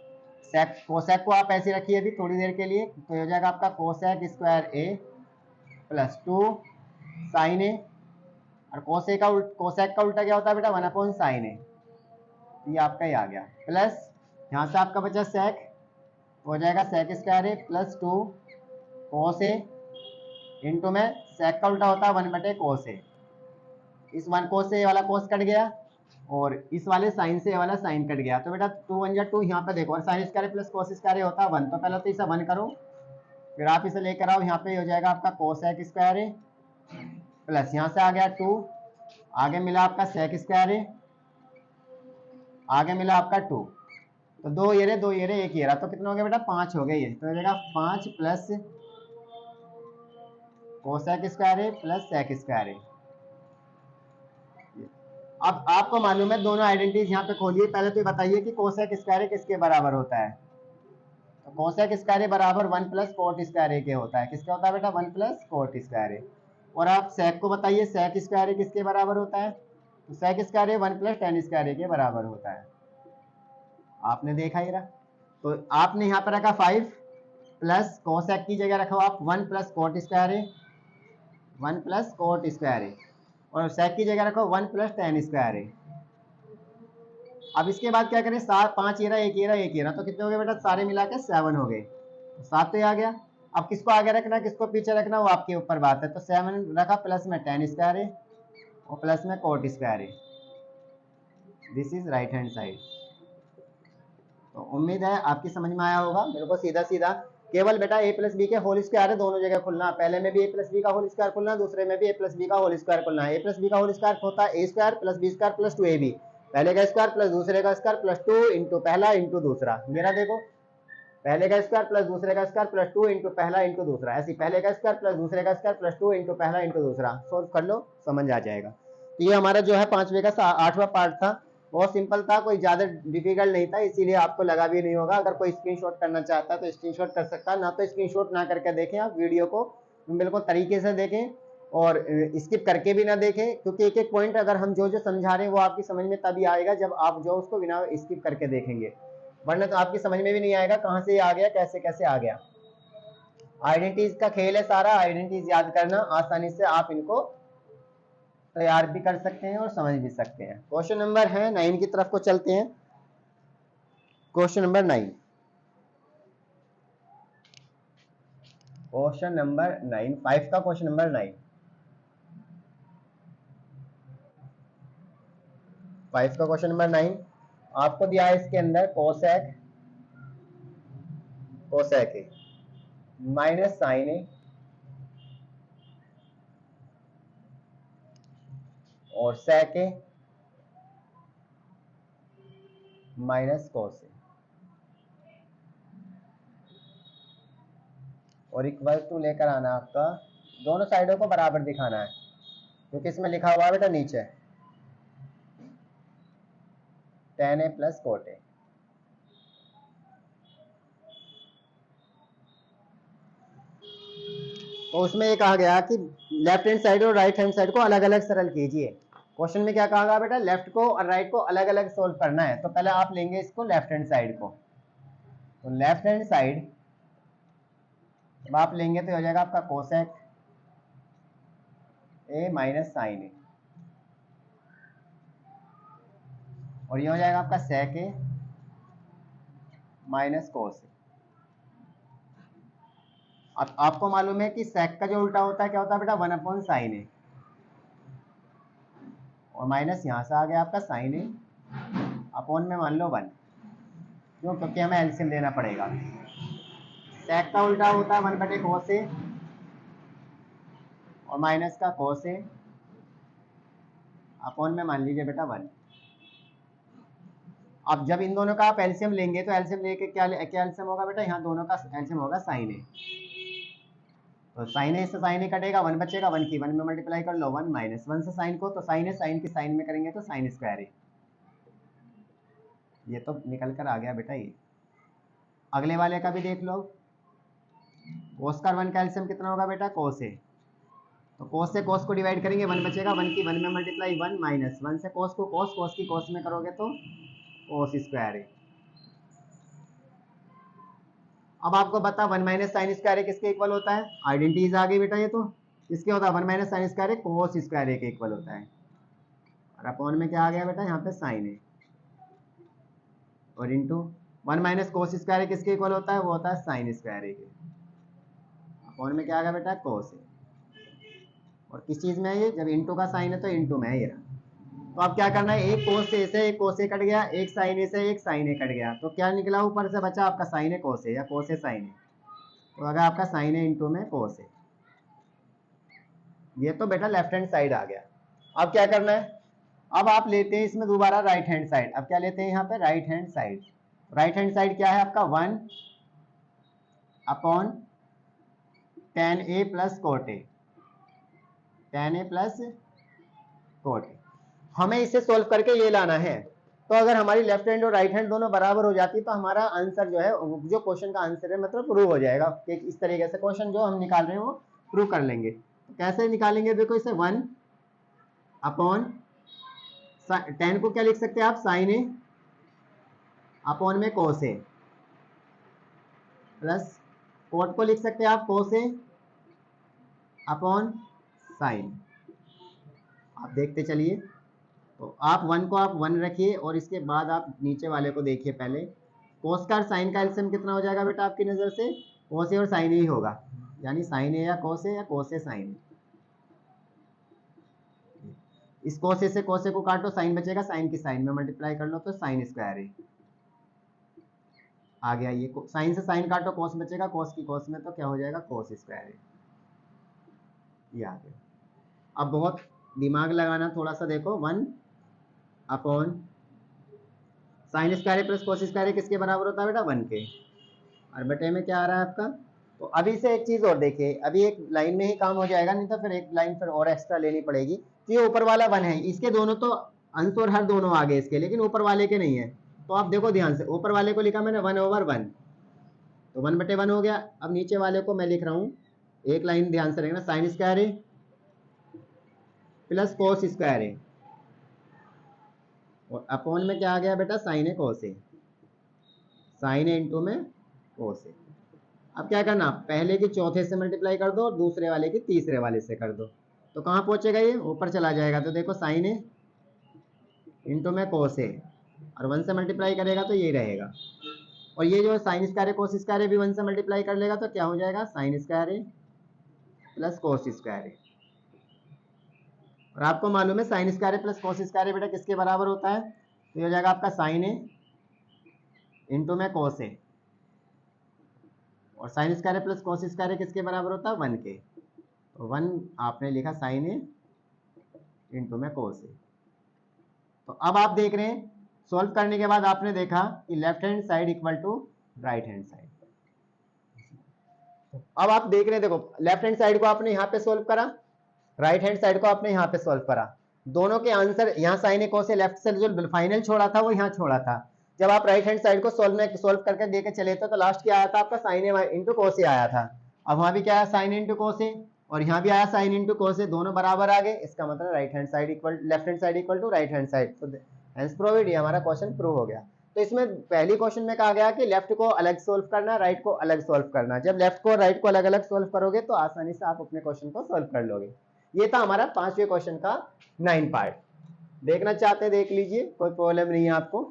सेक कोसेक को आप ऐसे रखिए अभी थोड़ी देर के लिए, तो ये हो जाएगा आपका कोसेक स्क्वायर ए प्लस 2 साइन ए और कोसेक का उल्टा क्या होता है बेटा, 1 साइन ए, ये आपका ही आ गया। प्लस यहाँ से आपका बचा सेक, हो जाएगा सेक स्क्वायर ए प्लस 2 कोस ए इंटू में सेक का उल्टा होता है 1/कोस ए, इस 1 कोस ए वाला कोस कट गया और इस वाले साइन से वाला साइन कट गया, तो बेटा 2 1 जा 2 यहाँ पे देखो, और sine square plus cos square होता है 1, तो पहले तो इसे 1 करो, फिर आप इसे लेकर आओ यहाँ पे हो जाएगा आपका कोसेक स्क्वायर ए प्लस यहाँ से आ गया 2, आगे मिला आपका सेक स्क्वायर ए, आगे मिला आपका 2, तो 2 ये रहे 2 ये रहे 1 ये रहा, तो कितना हो गया बेटा 5 हो गए ये, तो हो जाएगा 5 प्लस कोसेक स्क्वायर ए प्लस सेक स्क्वायर ए। अब आपको मालूम है दोनों आइडेंटिटीज यहाँ पे खोलिए, पहले तो बताइए कि कोसेक स्क्वायर ए किसके बराबर होता है, तो कोसेक स्क्वायर ए बराबर 1 प्लस कोट स्क्वायर ए के होता है। किसके होता है बेटा, 1 प्लस कोट स्क्वायर ए। और आप सेक को बताइए सेक स्क्वायर ए किसके बराबर होता है, तो सेक स्क्वायर ए 1 प्लस टेन स्क्वायर ए के बराबर होता है। आपने देखा ही रहा, तो आपने यहाँ पर रखा 5 प्लस कोसेक की जगह रखो आप 1 प्लस कोट स्क्वायर ए, 1 प्लस कोट स्क्वायर ए, और सेक की जगह रखो 1 प्लस टेन स्क्वायर ए। अब इसके बाद क्या करें, 5 ये रहा 1 ये रहा 1 ये रहा, तो कितने हो गए बेटा, सारे मिला के 7 हो गए, तो 7 तो आ गया। अब किसको आगे रखना किसको पीछे रखना वो आपके ऊपर बात है, तो 7 रखा प्लस में टेन स्क्वायर ए और प्लस में coat square A, this is right hand side. तो उम्मीद है आपकी समझ में आया होगा। मेरे को सीधा सीधा केवल बेटा ए प्लस बी के होल स्क्वायर है दोनों जगह खुलना, पहले में भी ए प्लस बी का होल स्क्वायर खुलना, दूसरे में भी ए प्लस बी का होल स्क्वायर खुलना है। ए प्लस बी का होल स्क्वायर होता है A square plus B square plus 2ab, पहले का स्क्वायर प्लस दूसरे का स्क्वायर प्लस 2 इंटू पहला इंटू दूसरा। मेरा देखो पहले का स्क्वायर प्लस दूसरे का स्क्वायर प्लस 2 इंटू पहला इंटू दूसरा, ऐसे पहले का स्क्वायर प्लस दूसरे का स्क्वायर प्लस 2 इंटू पहला इंटू दूसरा। सोल्व कर लो, समझ आ जाएगा। तो ये हमारा जो है 5वें का 8वां पार्ट था, बहुत सिंपल था, कोई ज्यादा डिफिकल्ट नहीं था, इसीलिए आपको लगा भी नहीं होगा। अगर कोई स्क्रीनशॉट करना चाहता है तो स्क्रीनशॉट कर सकता है, ना तो स्क्रीनशॉट ना करके देखें, आप वीडियो को बिल्कुल तरीके से देखें और स्किप करके भी ना देखें, क्योंकि एक एक पॉइंट अगर हम जो जो समझा रहे हैं वो आपकी समझ में तभी आएगा जब आप जो उसको बिना स्किप करके देखेंगे, वरना तो आपकी समझ में भी नहीं आएगा कहाँ से आ गया कैसे कैसे आ गया। आइडेंटिटीज का खेल है सारा, आइडेंटिटीज याद करना, आसानी से आप इनको तैयार भी कर सकते हैं और समझ भी सकते हैं। क्वेश्चन नंबर है 9 की तरफ को चलते हैं। क्वेश्चन नंबर 9, क्वेश्चन नंबर 9, 5 का क्वेश्चन नंबर 9, 5 का क्वेश्चन नंबर 9 आपको दिया है, इसके अंदर कोसेक ए माइनस साइन ए और sec a minus cos a और इक्वल टू लेकर आना आपका, दोनों साइडों को बराबर दिखाना है क्योंकि इसमें लिखा हुआ है बेटा नीचे tan a plus cot a। तो उसमें ये कहा गया कि लेफ्ट हैंड साइड और राइट हैंड साइड को अलग अलग सरल कीजिए। क्वेश्चन में क्या कहा गया बेटा, लेफ्ट को और राइट को अलग अलग सोल्व करना है। तो पहले आप लेंगे इसको लेफ्ट हैंड साइड को, तो लेफ्ट हैंड साइड जब आप लेंगे तो हो जाएगा आपका कोसेक ए माइनस साइन ए और ये हो जाएगा आपका सेक ए माइनस कोस ए। अब आपको मालूम है कि सेक का जो उल्टा होता है क्या होता है बेटा, 1 साइन ए और माइनस यहां से आ गया आपका साइन ए अपॉन में मान लो 1, क्यों, क्योंकि हमें एलसीएम लेना पड़ेगा। सेक का उल्टा होता है 1/cos ए और माइनस का cos ए अपॉन में मान लीजिए बेटा 1। अब जब इन दोनों का आप एलसीएम लेंगे तो एलसीएम लेके क्या एलसीएम होगा बेटा, यहाँ दोनों का एलसीएम होगा साइन ए। तो साइन ए से साइन ए कटेगा, 1 बचेगा, 1 की 1 में मल्टीप्लाई कर लो, 1 माइनस 1 से साइन को, तो साइन ए साइन की साइन में करेंगे तो साइन स्क्वायर ए। ये तो निकल कर आ गया बेटा। ये अगले वाले का भी देख लो, कोस का 1 का एलसीएम कितना होगा बेटा, कोस ए। तो कोस से कोस को डिवाइड करेंगे, 1 बचेगा, 1 की 1 में मल्टीप्लाई 1 माइनस 1 से कोस को कोस, कोस की कोस में करोगे तो कोस स्क्वायर ए। अब आपको बता 1 माइनस साइन स्क्वायर ए किसके इक्वल होता है, आइडेंटिटीज आ गई बेटा। ये तो किसके होता है, 1 माइनस साइन स्क्वायर ए कोस स्क्वायर ए के इक्वल होता है। और अपॉन में क्या आ गया बेटा, यहाँ पे साइन ए और इंटू 1 माइनस कोस स्क्वायर ए किसके इक्वल होता है, वो होता है साइन स्क्वायर ए के। अपॉन में क्या आ गया बेटा, कोस ए। और किस चीज में है ये, जब इंटू का साइन है तो इंटू में है ये। तो अब क्या करना है, एक कोस ए से एक कोस ए कट गया, एक साइन ए से एक साइन ए कट गया, तो क्या निकला ऊपर से बचा आपका साइन ए कोस ए या कोस ए साइन ए। तो अगर आपका साइन ए इंटू में कोस ए, ये तो बेटा लेफ्ट हैंड साइड आ गया। अब क्या करना है, अब आप लेते हैं इसमें दोबारा राइट हैंड साइड। अब क्या लेते हैं यहाँ पे, right hand side. Right hand side क्या है आपका, 1 upon tan a plus cot A, tan a plus cot ए। हमें इसे सोल्व करके ये लाना है। तो अगर हमारी लेफ्ट हैंड और राइट हैंड दोनों बराबर हो जाती तो हमारा आंसर जो है, जो क्वेश्चन का आंसर है मतलब प्रूव हो जाएगा। कि इस तरीके से क्वेश्चन जो हम निकाल रहे हैं वो प्रूव कर लेंगे। तो कैसे निकालेंगे, देखो इसे 1 अपॉन tan को क्या लिख सकते हैं आप, साइन ए अपॉन में कोस ए प्लस कोट को लिख सकते हैं आप कोस ए अपॉन साइन। आप देखते चलिए, तो आप 1 को आप 1 रखिए और इसके बाद आप नीचे वाले को देखिए। पहले कोस का साइन का एलसीएम कितना हो जाएगा बेटा आपकी नज़र से, कोस ए और साइन ही होगा, यानी साइन ए या कोस ए साइन। इस कोस ए से कोस ए को काटो, साइन बचेगा, साइन की साइन में मल्टीप्लाई कर लो तो साइन स्क्वायर ए आ गया। ये साइन से साइन काटो, कोस बचेगा, कोस की कोस में तो क्या हो जाएगा, कोस स्क्वायर ए। ये आ गया। अब बहुत दिमाग लगाना थोड़ा सा, देखो 1 upon sine square plus cos square किसके बराबर होता है बेटा, 1 के। और बटे में क्या आ रहा है आपका। तो अभी से एक चीज और देखिए, अभी एक लाइन में ही काम हो जाएगा, नहीं तो फिर एक लाइन फिर और एक्स्ट्रा लेनी पड़ेगी। तो ये ऊपर वाला 1 है, इसके दोनों तो अंश और हर दोनों आगे इसके, लेकिन ऊपर वाले के नहीं है। तो आप देखो ध्यान से, ऊपर वाले को लिखा मैंने 1/1, तो 1/1 हो गया। अब नीचे वाले को मैं लिख रहा हूँ, एक लाइन ध्यान से रखना, साइन स्क्वायर ए प्लस कोस स्क्वायर ए और अपॉन में क्या आ गया बेटा, साइन ए कोस ए, साइन ए इंटू में कोस ए। अब क्या करना, पहले की चौथे से मल्टीप्लाई कर दो और दूसरे वाले की तीसरे वाले से कर दो, तो कहाँ पहुंचेगा, ये ऊपर चला जाएगा। तो देखो साइन ए इंटू में कोस ए और 1 से मल्टीप्लाई करेगा तो ये रहेगा। और ये जो साइन स्क्वायर ए कोस स्क्वायर ए भी 1 से मल्टीप्लाई कर लेगा तो क्या हो जाएगा, साइन स्क्वायर ए प्लस कोस स्क्वायर ए। और आपको मालूम है साइन स्क्वायर ए प्लस कोस स्क्वायर ए बेटा किसके बराबर होता है, तो ये हो जाएगा आपका साइन ए इंटू में कोस ए और साइन स्क्वायर ए प्लस कोस स्क्वायर ए किसके बराबर होता है, 1 के। तो 1 आपने लिखा साइन ए इंटू में कोस ए। तो अब आप देख रहे हैं सॉल्व करने के बाद आपने देखा कि left hand side equal to right hand side. अब आप देख रहे हैं, देखो लेफ्ट हैंड साइड को आपने यहाँ पे सॉल्व करा, राइट हैंड साइड को आपने यहाँ पे सॉल्व करा, दोनों के आंसर यहाँ साइन ए कोस ए, लेफ्ट से जो फाइनल छोड़ा था वो यहाँ छोड़ा था। जब आप राइट हैंड साइड को सॉल्व करके देके चले थे तो लास्ट क्या आया था आपका, साइन ए इंटू कोस ए आया था। अब वहां भी क्या आया, साइन इंटू कोस ए, और यहाँ भी आया साइन इंटू कोस ए, दोनों बराबर आ गए। इसका मतलब right hand side equal left hand side equal to right hand side. तो हेंस प्रूव्ड, ये हमारा क्वेश्चन प्रूव हो गया। तो इसमें पहली क्वेश्चन में कहा गया कि लेफ्ट को अलग सोल्व करना, राइट को अलग सोल्व करना। जब लेफ्ट को राइट को अलग अलग सोल्व करोगे तो आसानी से आप अपने क्वेश्चन को सोल्व कर लोगे। ये था हमारा 5वें क्वेश्चन का 9 पार्ट। देखना चाहते हैं देख लीजिए, कोई प्रॉब्लम नहीं है आपको।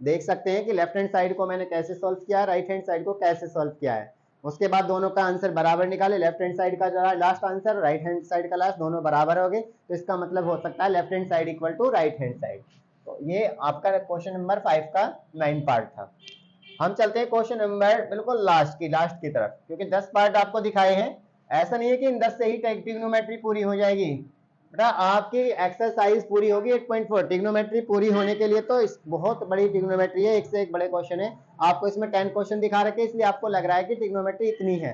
देख सकते हैं कि लेफ्ट हैंड साइड को मैंने कैसे सोल्व किया है, राइट हैंड साइड को कैसे सोल्व किया है। उसके बाद दोनों का आंसर बराबर निकाले, लेफ्ट हैंड साइड का last answer, right hand side का लास्ट, दोनों बराबर हो गए। तो इसका मतलब हो सकता है left hand side equal to right hand side. तो ये आपका क्वेश्चन नंबर 5 का 9 पार्ट था। हम चलते हैं क्वेश्चन नंबर बिल्कुल लास्ट की तरफ, क्योंकि 10 पार्ट आपको दिखाए हैं। ऐसा नहीं है कि इन 10 से ही ट्रिग्नोमेट्री पूरी हो जाएगी बेटा, आपकी एक्सरसाइज पूरी होगी 8.4। ट्रिग्नोमेट्री पूरी होने के लिए तो इस बहुत बड़ी ट्रिग्नोमेट्री है, एक से एक बड़े क्वेश्चन है। आपको इसमें 10 क्वेश्चन दिखा रखे, इसलिए आपको लग रहा है कि ट्रिग्नोमेट्री इतनी है,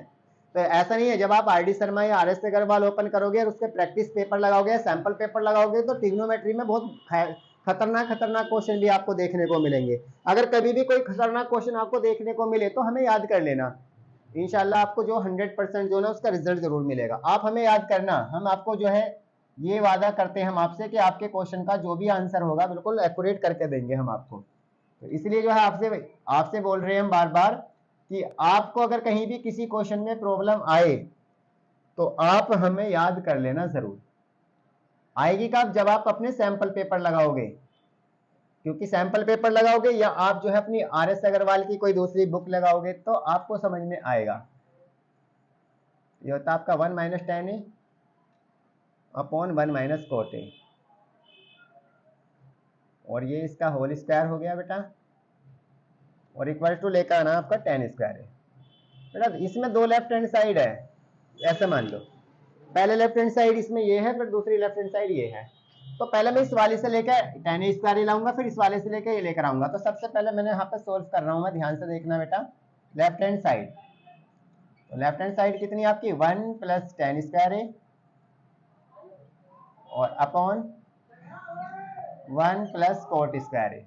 तो ऐसा नहीं है। जब आप आरडी शर्मा या आरएस अग्रवाल ओपन करोगे और उसके प्रैक्टिस पेपर लगाओगे, सैंपल पेपर लगाओगे, तो ट्रिग्नोमेट्री में बहुत खतरनाक क्वेश्चन भी आपको देखने को मिलेंगे। अगर कभी भी कोई खतरनाक क्वेश्चन आपको देखने को मिले तो हमें याद कर लेना, इंशाल्लाह आपको जो 100% जो ना उसका रिजल्ट जरूर मिलेगा। आप हमें याद करना, हम आपको जो है ये वादा करते हैं हम आपसे कि आपके क्वेश्चन का जो भी आंसर होगा बिल्कुल एक्यूरेट करके देंगे हम आपको। तो इसलिए जो है आपसे बोल रहे हैं हम बार बार कि आपको अगर कहीं भी किसी क्वेश्चन में प्रॉब्लम आए तो आप हमें याद कर लेना जरूर। आएगी कब, जब आप अपने सैंपल पेपर लगाओगे, क्योंकि सैंपल पेपर लगाओगे या आप जो है अपनी आरएस अग्रवाल की कोई दूसरी बुक लगाओगे तो आपको समझ में आएगा। ये होता है आपका 1 - tan A upon 1 - cot A, और ये इसका होल स्क्वायर हो गया बेटा, और इक्वल टू लेकर आना आपका tan स्क्वायर है। बेटा इसमें दो लेफ्ट हैंड साइड है, ऐसे मान लो, पहले लेफ्ट हैंड साइड इसमें ये है, फिर दूसरी लेफ्ट हैंड साइड ये है। तो पहले मैं इस वाले से लेकर tan A स्क्वायर ही लाऊंगा, फिर इस वाले से लेकर ये लेकर आऊंगा। तो सबसे पहले मैंने यहाँ पे सोल्व कर रहा हूँ मैं, ध्यान से देखना बेटा, लेफ्ट हैंड साइड। तो लेफ्ट हैंड साइड कितनी आपकी 1 + tan स्क्वायर है और अपॉन 1 + cot स्क्वायर है।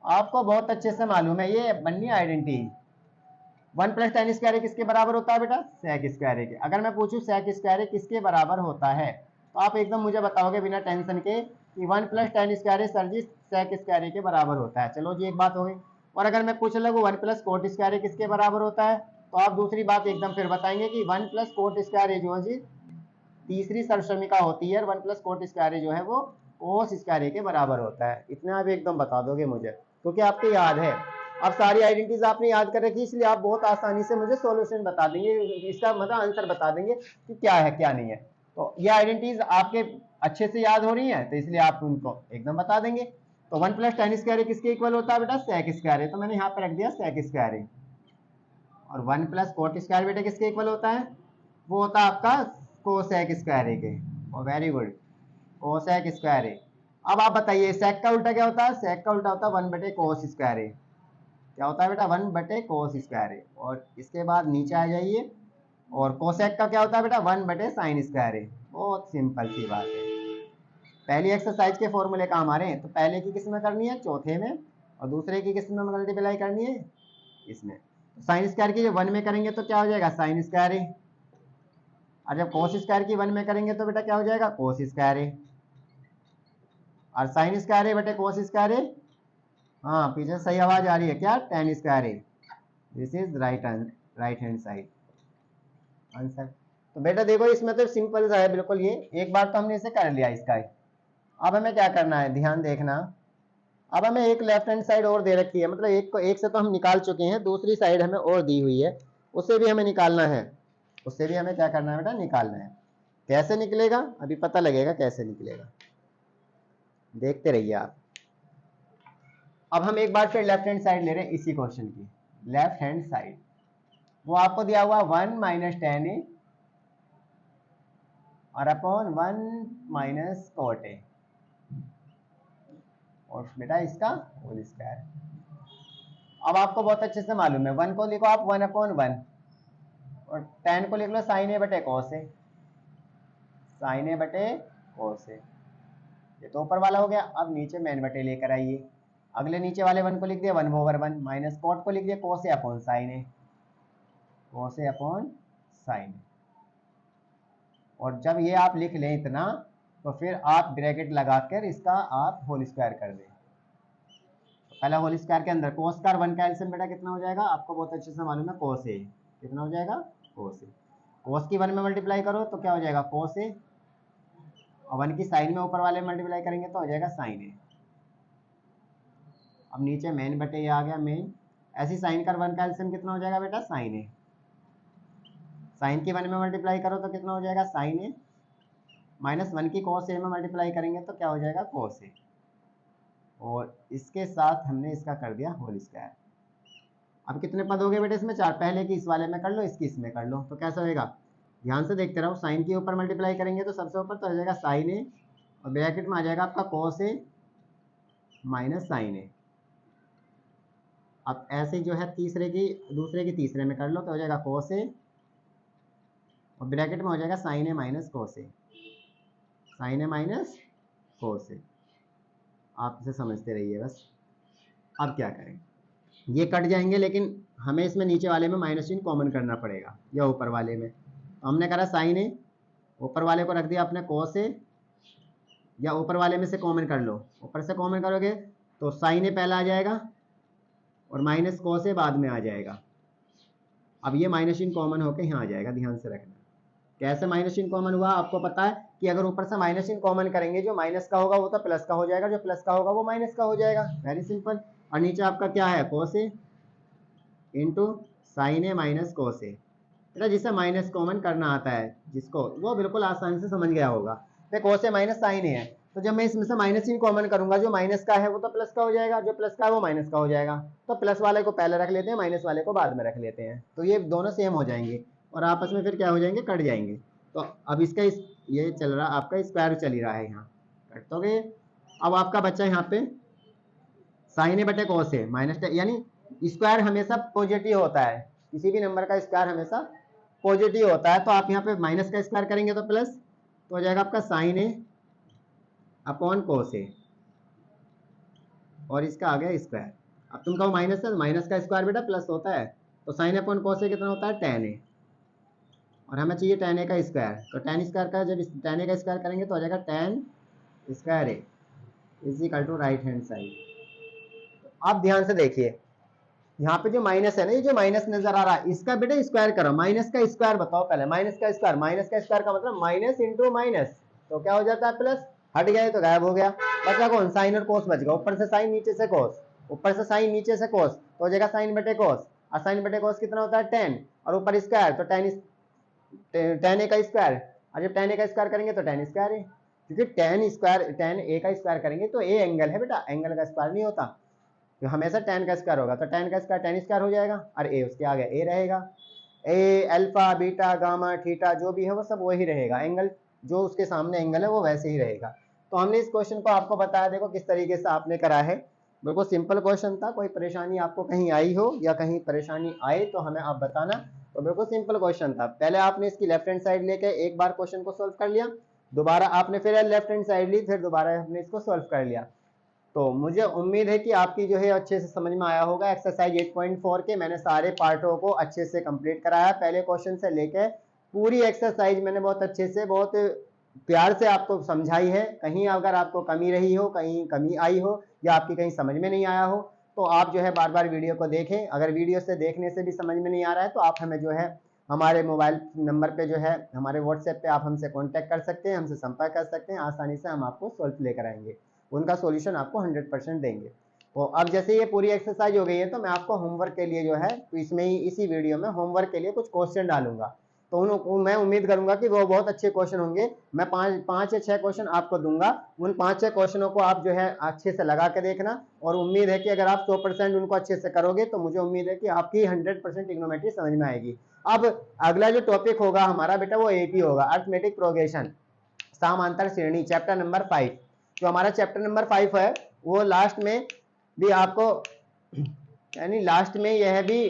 आपको बहुत अच्छे से मालूम है, ये बननी आइडेंटिटी। 1 + tan स्क्वायर किसके बराबर होता है बेटा, sec स्क्वायर के। अगर मैं पूछूं sec स्क्वायर किसके बराबर होता है तो आप एकदम मुझे बताओगे बिना टेंशन के कि 1 + tan स्क्वायर सर जी sec स्क्वायर के बराबर होता है। चलो जी एक बात हो गई। और अगर मैं पूछ लगूं 1 + cot स्क्वायर किसके बराबर होता है तो आप दूसरी बात एकदम फिर बताएंगे कि 1 + cot स्क्वायर जो है जी तीसरी सरसमिका होती है, 1 + cot स्क्वायर जो है वो cos स्क्वायर के बराबर होता है। इतना आप एकदम बता दोगे मुझे, क्योंकि आपको याद है। अब सारी आइडेंटिटीज आपने याद कर रखी, इसलिए आप बहुत आसानी से मुझे सॉल्यूशन बता देंगे, इसका मतलब आंसर बता देंगे कि क्या है क्या नहीं है। तो ये आइडेंटिटीज आपके अच्छे से याद हो रही हैं, तो इसलिए आप उनको एकदम बता देंगे। तो 1 + tan स्क्वायर किसके इक्वल होता है बेटा, sec स्क्वायर। तो मैंने यहाँ पे रख दिया sec स्क्वायर। और 1 + cot स्क्वायर बेटा किसके इक्वल होता है, वो होता है आपका कोसेक स्क्वायर के। और वेरी गुड, कोसेक स्क्वायर। अब आप बताइए सेक का उल्टा क्या होता है, सेक का उल्टा होता है 1/cos स्क्वायर। क्या होता है बेटा, 1/cos स्क्वायर। और इसके बाद नीचे आ जाइए, और कोसेक का क्या होता है बेटा, 1/sin स्क्वायर। बहुत सिंपल सी बात है। पहली एक्सरसाइज के फॉर्मूले काम आ रहे हैं, तो पहले की किस में करनी है, चौथे में, और दूसरे की किस में मल्टीप्लाई करनी है, इसमें। साइन स्क्वायर की जब 1 में करेंगे तो क्या हो जाएगा, साइन स्क्वायर। और जब कोस स्क्वायर की 1 में करेंगे तो बेटा क्या हो जाएगा, कोस स्क्वायर। और साइन स्क्वायर है बेटे कोस स्क्वायर। हाँ पीछे सही आवाज आ रही है क्या, tan square. This is right hand side answer. तो बेटा देखो इसमें तो सिंपल सा है बिल्कुल, ये एक बार तो हमने इसे कर लिया इसका। अब हमें क्या करना है, ध्यान देखना। अब हमें एक लेफ्ट हैंड साइड और दे रखी है, मतलब एक से तो हम निकाल चुके हैं, दूसरी साइड हमें और दी हुई है, उससे भी हमें निकालना है। उससे भी हमें क्या करना है बेटा, निकालना है। कैसे निकलेगा अभी पता लगेगा कैसे निकलेगा, देखते रहिए आप। अब हम एक बार फिर लेफ्ट हैंड साइड ले रहे हैं इसी क्वेश्चन की। लेफ्ट हैंड साइड वो आपको दिया हुआ 1 - tan A और अपॉन 1 माइनस कॉट ए, और बेटा इसका होल स्क्वायर। अब आपको बहुत अच्छे से मालूम है, 1 को लिखो आप 1/1 और tan को लिख लो साइन ए बटे कॉस ए, साइन ए बटे कॉस ए। ये तो ऊपर वाला हो गया। अब नीचे मेन बटे लेकर आइए। अगले नीचे वाले 1 को लिख दिया 1/1 माइनस कॉट को लिख दिया cos A upon sin A, cos A upon sin ए। और जब ये आप लिख लें इतना, तो फिर आप ब्रैकेट लगाकर इसका आप होल स्क्वायर कर दें। तो पहला होल स्क्वायर के अंदर कोस का 1 का एलसीएम बेटा कितना हो जाएगा, आपको बहुत अच्छे से मालूम है, कोस ए। कितना हो जाएगा, कोस ए। कोस की 1 में मल्टीप्लाई करो तो क्या हो जाएगा, कोस ए, और 1 की साइन में ऊपर वाले मल्टीप्लाई करेंगे तो हो जाएगा साइन ए। अब नीचे मेन बटे ये आ गया मेन। ऐसी साइन का 1 का एलसीएम कितना हो जाएगा बेटा, साइन ए। साइन की 1 में मल्टीप्लाई करो तो कितना हो जाएगा, साइन ए, माइनस 1 की कॉस ए में मल्टीप्लाई करेंगे तो क्या हो जाएगा, कॉस ए। और इसके साथ हमने इसका कर दिया होल स्क्वायर। अब कितने पद हो गए बेटे इसमें, 4। पहले की इस वाले में कर लो, इसकी इसमें कर लो, तो कैसा होएगा, ध्यान से देखते रहो। साइन के ऊपर मल्टीप्लाई करेंगे तो सबसे ऊपर तो आ जाएगा साइन ए, और ब्रैकेट में आ जाएगा आपका कॉस ए माइनस साइन ए। अब ऐसे जो है दूसरे की तीसरे में कर लो तो हो जाएगा कॉस ए, और ब्रैकेट में हो जाएगा sign A minus cos A, sign A minus cos A. आप इसे समझते रहिए बस। अब क्या करें, ये कट जाएंगे, लेकिन हमें इसमें नीचे वाले में माइनस चिन्ह कॉमन करना पड़ेगा, या ऊपर वाले में। तो हमने करा साइन ए, ऊपर वाले को रख दिया अपने कॉस ए, या ऊपर वाले में से कॉमन कर लो। ऊपर से कॉमन करोगे तो साइन ए पहला आ जाएगा और माइनस कॉस ए बाद में आ जाएगा। अब ये माइनस चिन्ह कॉमन होकर यहाँ आ जाएगा, ध्यान से रखना। कैसे माइनस चिन्ह कॉमन हुआ, आपको पता है कि अगर ऊपर से माइनस चिन्ह कॉमन करेंगे, जो माइनस का होगा वो तो प्लस का हो जाएगा, जो प्लस का होगा वो माइनस का हो जाएगा, वेरी सिंपल। और नीचे आपका क्या है, कोस ए इंटू साइन ए माइनस कोस ए। बेटा जिसे माइनस कॉमन करना आता है जिसको, वो बिल्कुल आसानी से समझ गया होगा। तो कोस ए माइनस साइन ए है, तो जब मैं इसमें से माइनस चिन्ह कॉमन करूंगा, जो माइनस का है वो तो प्लस का हो जाएगा, जो प्लस का है वो माइनस का हो जाएगा। तो प्लस वाले को पहले रख लेते हैं, माइनस वाले को बाद में रख लेते हैं, तो ये दोनों सेम हो जाएंगे और आपस में फिर क्या हो जाएंगे, कट जाएंगे। तो अब इसका ये चल रहा, आपका स्क्वायर चल ही रहा है, यहाँ कट तो गए। अब आपका बच्चा यहाँ पे साइन ए बटे कोस ए माइनस, यानी स्क्वायर हमेशा पॉजिटिव होता है, किसी भी नंबर का स्क्वायर हमेशा पॉजिटिव होता है। तो आप यहाँ पे माइनस का स्क्वायर करेंगे तो प्लस, तो हो जाएगा आपका sine A upon cos A, और इसका आ गया स्क्वायर। अब तुम कहो माइनस है, माइनस का स्क्वायर बेटा प्लस होता है, तो साइन अपॉन कोस ए कितना होता है, टेन ए, और हमें चाहिए टेन ए का स्क्वायर। तो टेन स्क्वायर का, जब टेन ए का स्क्वायर करेंगे तो हो जाएगा tan square A is equal to right hand side. आप ध्यान से देखिए, यहाँ पे जो माइनस है ना, ये जो माइनस नजर आ रहा है, इसका बेटा स्क्वायर करो। माइनस का स्क्वायर बताओ पहले, माइनस का स्क्वायर, माइनस का स्क्वायर का मतलब माइनस इंटू माइनस, तो क्या हो जाता है, प्लस। हट गया तो गायब हो गया, बचा कौन, साइन और कोस बच गया। ऊपर से साइन नीचे से कोस, ऊपर से साइन नीचे से कोस, तो हो जाएगा साइन बटे कोस, और साइन बटे कोस कितना होता है, टेन, और ऊपर स्क्वायर, तो टेन ए का स्क्वायर। और जब टेन ए का स्क्वायर करेंगे तो टेन स्क्वायर है, क्योंकि टेन ए का स्क्वायर करेंगे तो ए एंगल है बेटा, एंगल का स्क्वायर नहीं होता, तो हमेशा टेन का स्क्वायर होगा, तो टेन का स्क्वायर टेन स्क्वायर हो जाएगा, और ए उसके आगे ए रहेगा। ए अल्फा बीटा गामा थीटा जो भी है वो सब वही रहेगा, एंगल जो उसके सामने एंगल है वो वैसे ही रहेगा। तो हमने इस क्वेश्चन को आपको बताया, देखो किस तरीके से आपने करा है, बिल्कुल सिंपल क्वेश्चन था। कोई परेशानी आपको कहीं आई हो या कहीं परेशानी आए तो हमें आप बताना। तो बिल्कुल सिंपल क्वेश्चन था। पहले आपने इसकी लेफ्ट हैंड साइड लेके एक बार क्वेश्चन को सोल्व कर लिया, दोबारा आपने फिर लेफ्ट हैंड साइड ली, फिर दोबारा आपने इसको सोल्व कर लिया। तो मुझे उम्मीद है कि आपकी जो है अच्छे से समझ में आया होगा। एक्सरसाइज 8.4 के मैंने सारे पार्टों को अच्छे से कंप्लीट कराया, पहले क्वेश्चन से लेकर पूरी एक्सरसाइज मैंने बहुत अच्छे से, बहुत प्यार से आपको समझाई है। कहीं अगर आपको कमी रही हो, कहीं कमी आई हो, या आपकी कहीं समझ में नहीं आया हो, तो आप जो है बार बार वीडियो को देखें। अगर वीडियो से देखने से भी समझ में नहीं आ रहा है तो आप हमें जो है हमारे मोबाइल नंबर पे जो है, हमारे व्हाट्सएप पे आप हमसे कांटेक्ट कर सकते हैं, हमसे संपर्क कर सकते हैं। आसानी से हम आपको सॉल्व लेकर आएंगे, उनका सॉल्यूशन आपको 100% देंगे। तो अब जैसे ये पूरी एक्सरसाइज हो गई है, तो मैं आपको होमवर्क के लिए जो है, तो इसमें ही इसी वीडियो में होमवर्क के लिए कुछ क्वेश्चन डालूंगा। तो मैं उम्मीद करूंगा कि वो बहुत अच्छे क्वेश्चन होंगे। मैं पाँच या 6 क्वेश्चन आपको दूंगा, उन 5-6 क्वेश्चनों को आप जो है अच्छे से लगा के देखना, और उम्मीद है कि अगर आप 100% उनको अच्छे से करोगे तो मुझे उम्मीद है कि आपकी 100% ट्रिग्नोमेट्री समझ में आएगी। अब अगला जो टॉपिक होगा हमारा बेटा वो एक ही होगा, अर्थमेटिक प्रोग्रेशन। समांतर श्रेणी, चैप्टर नंबर 5। जो हमारा चैप्टर नंबर 5 है वो लास्ट में भी आपको, यानी लास्ट में यह भी,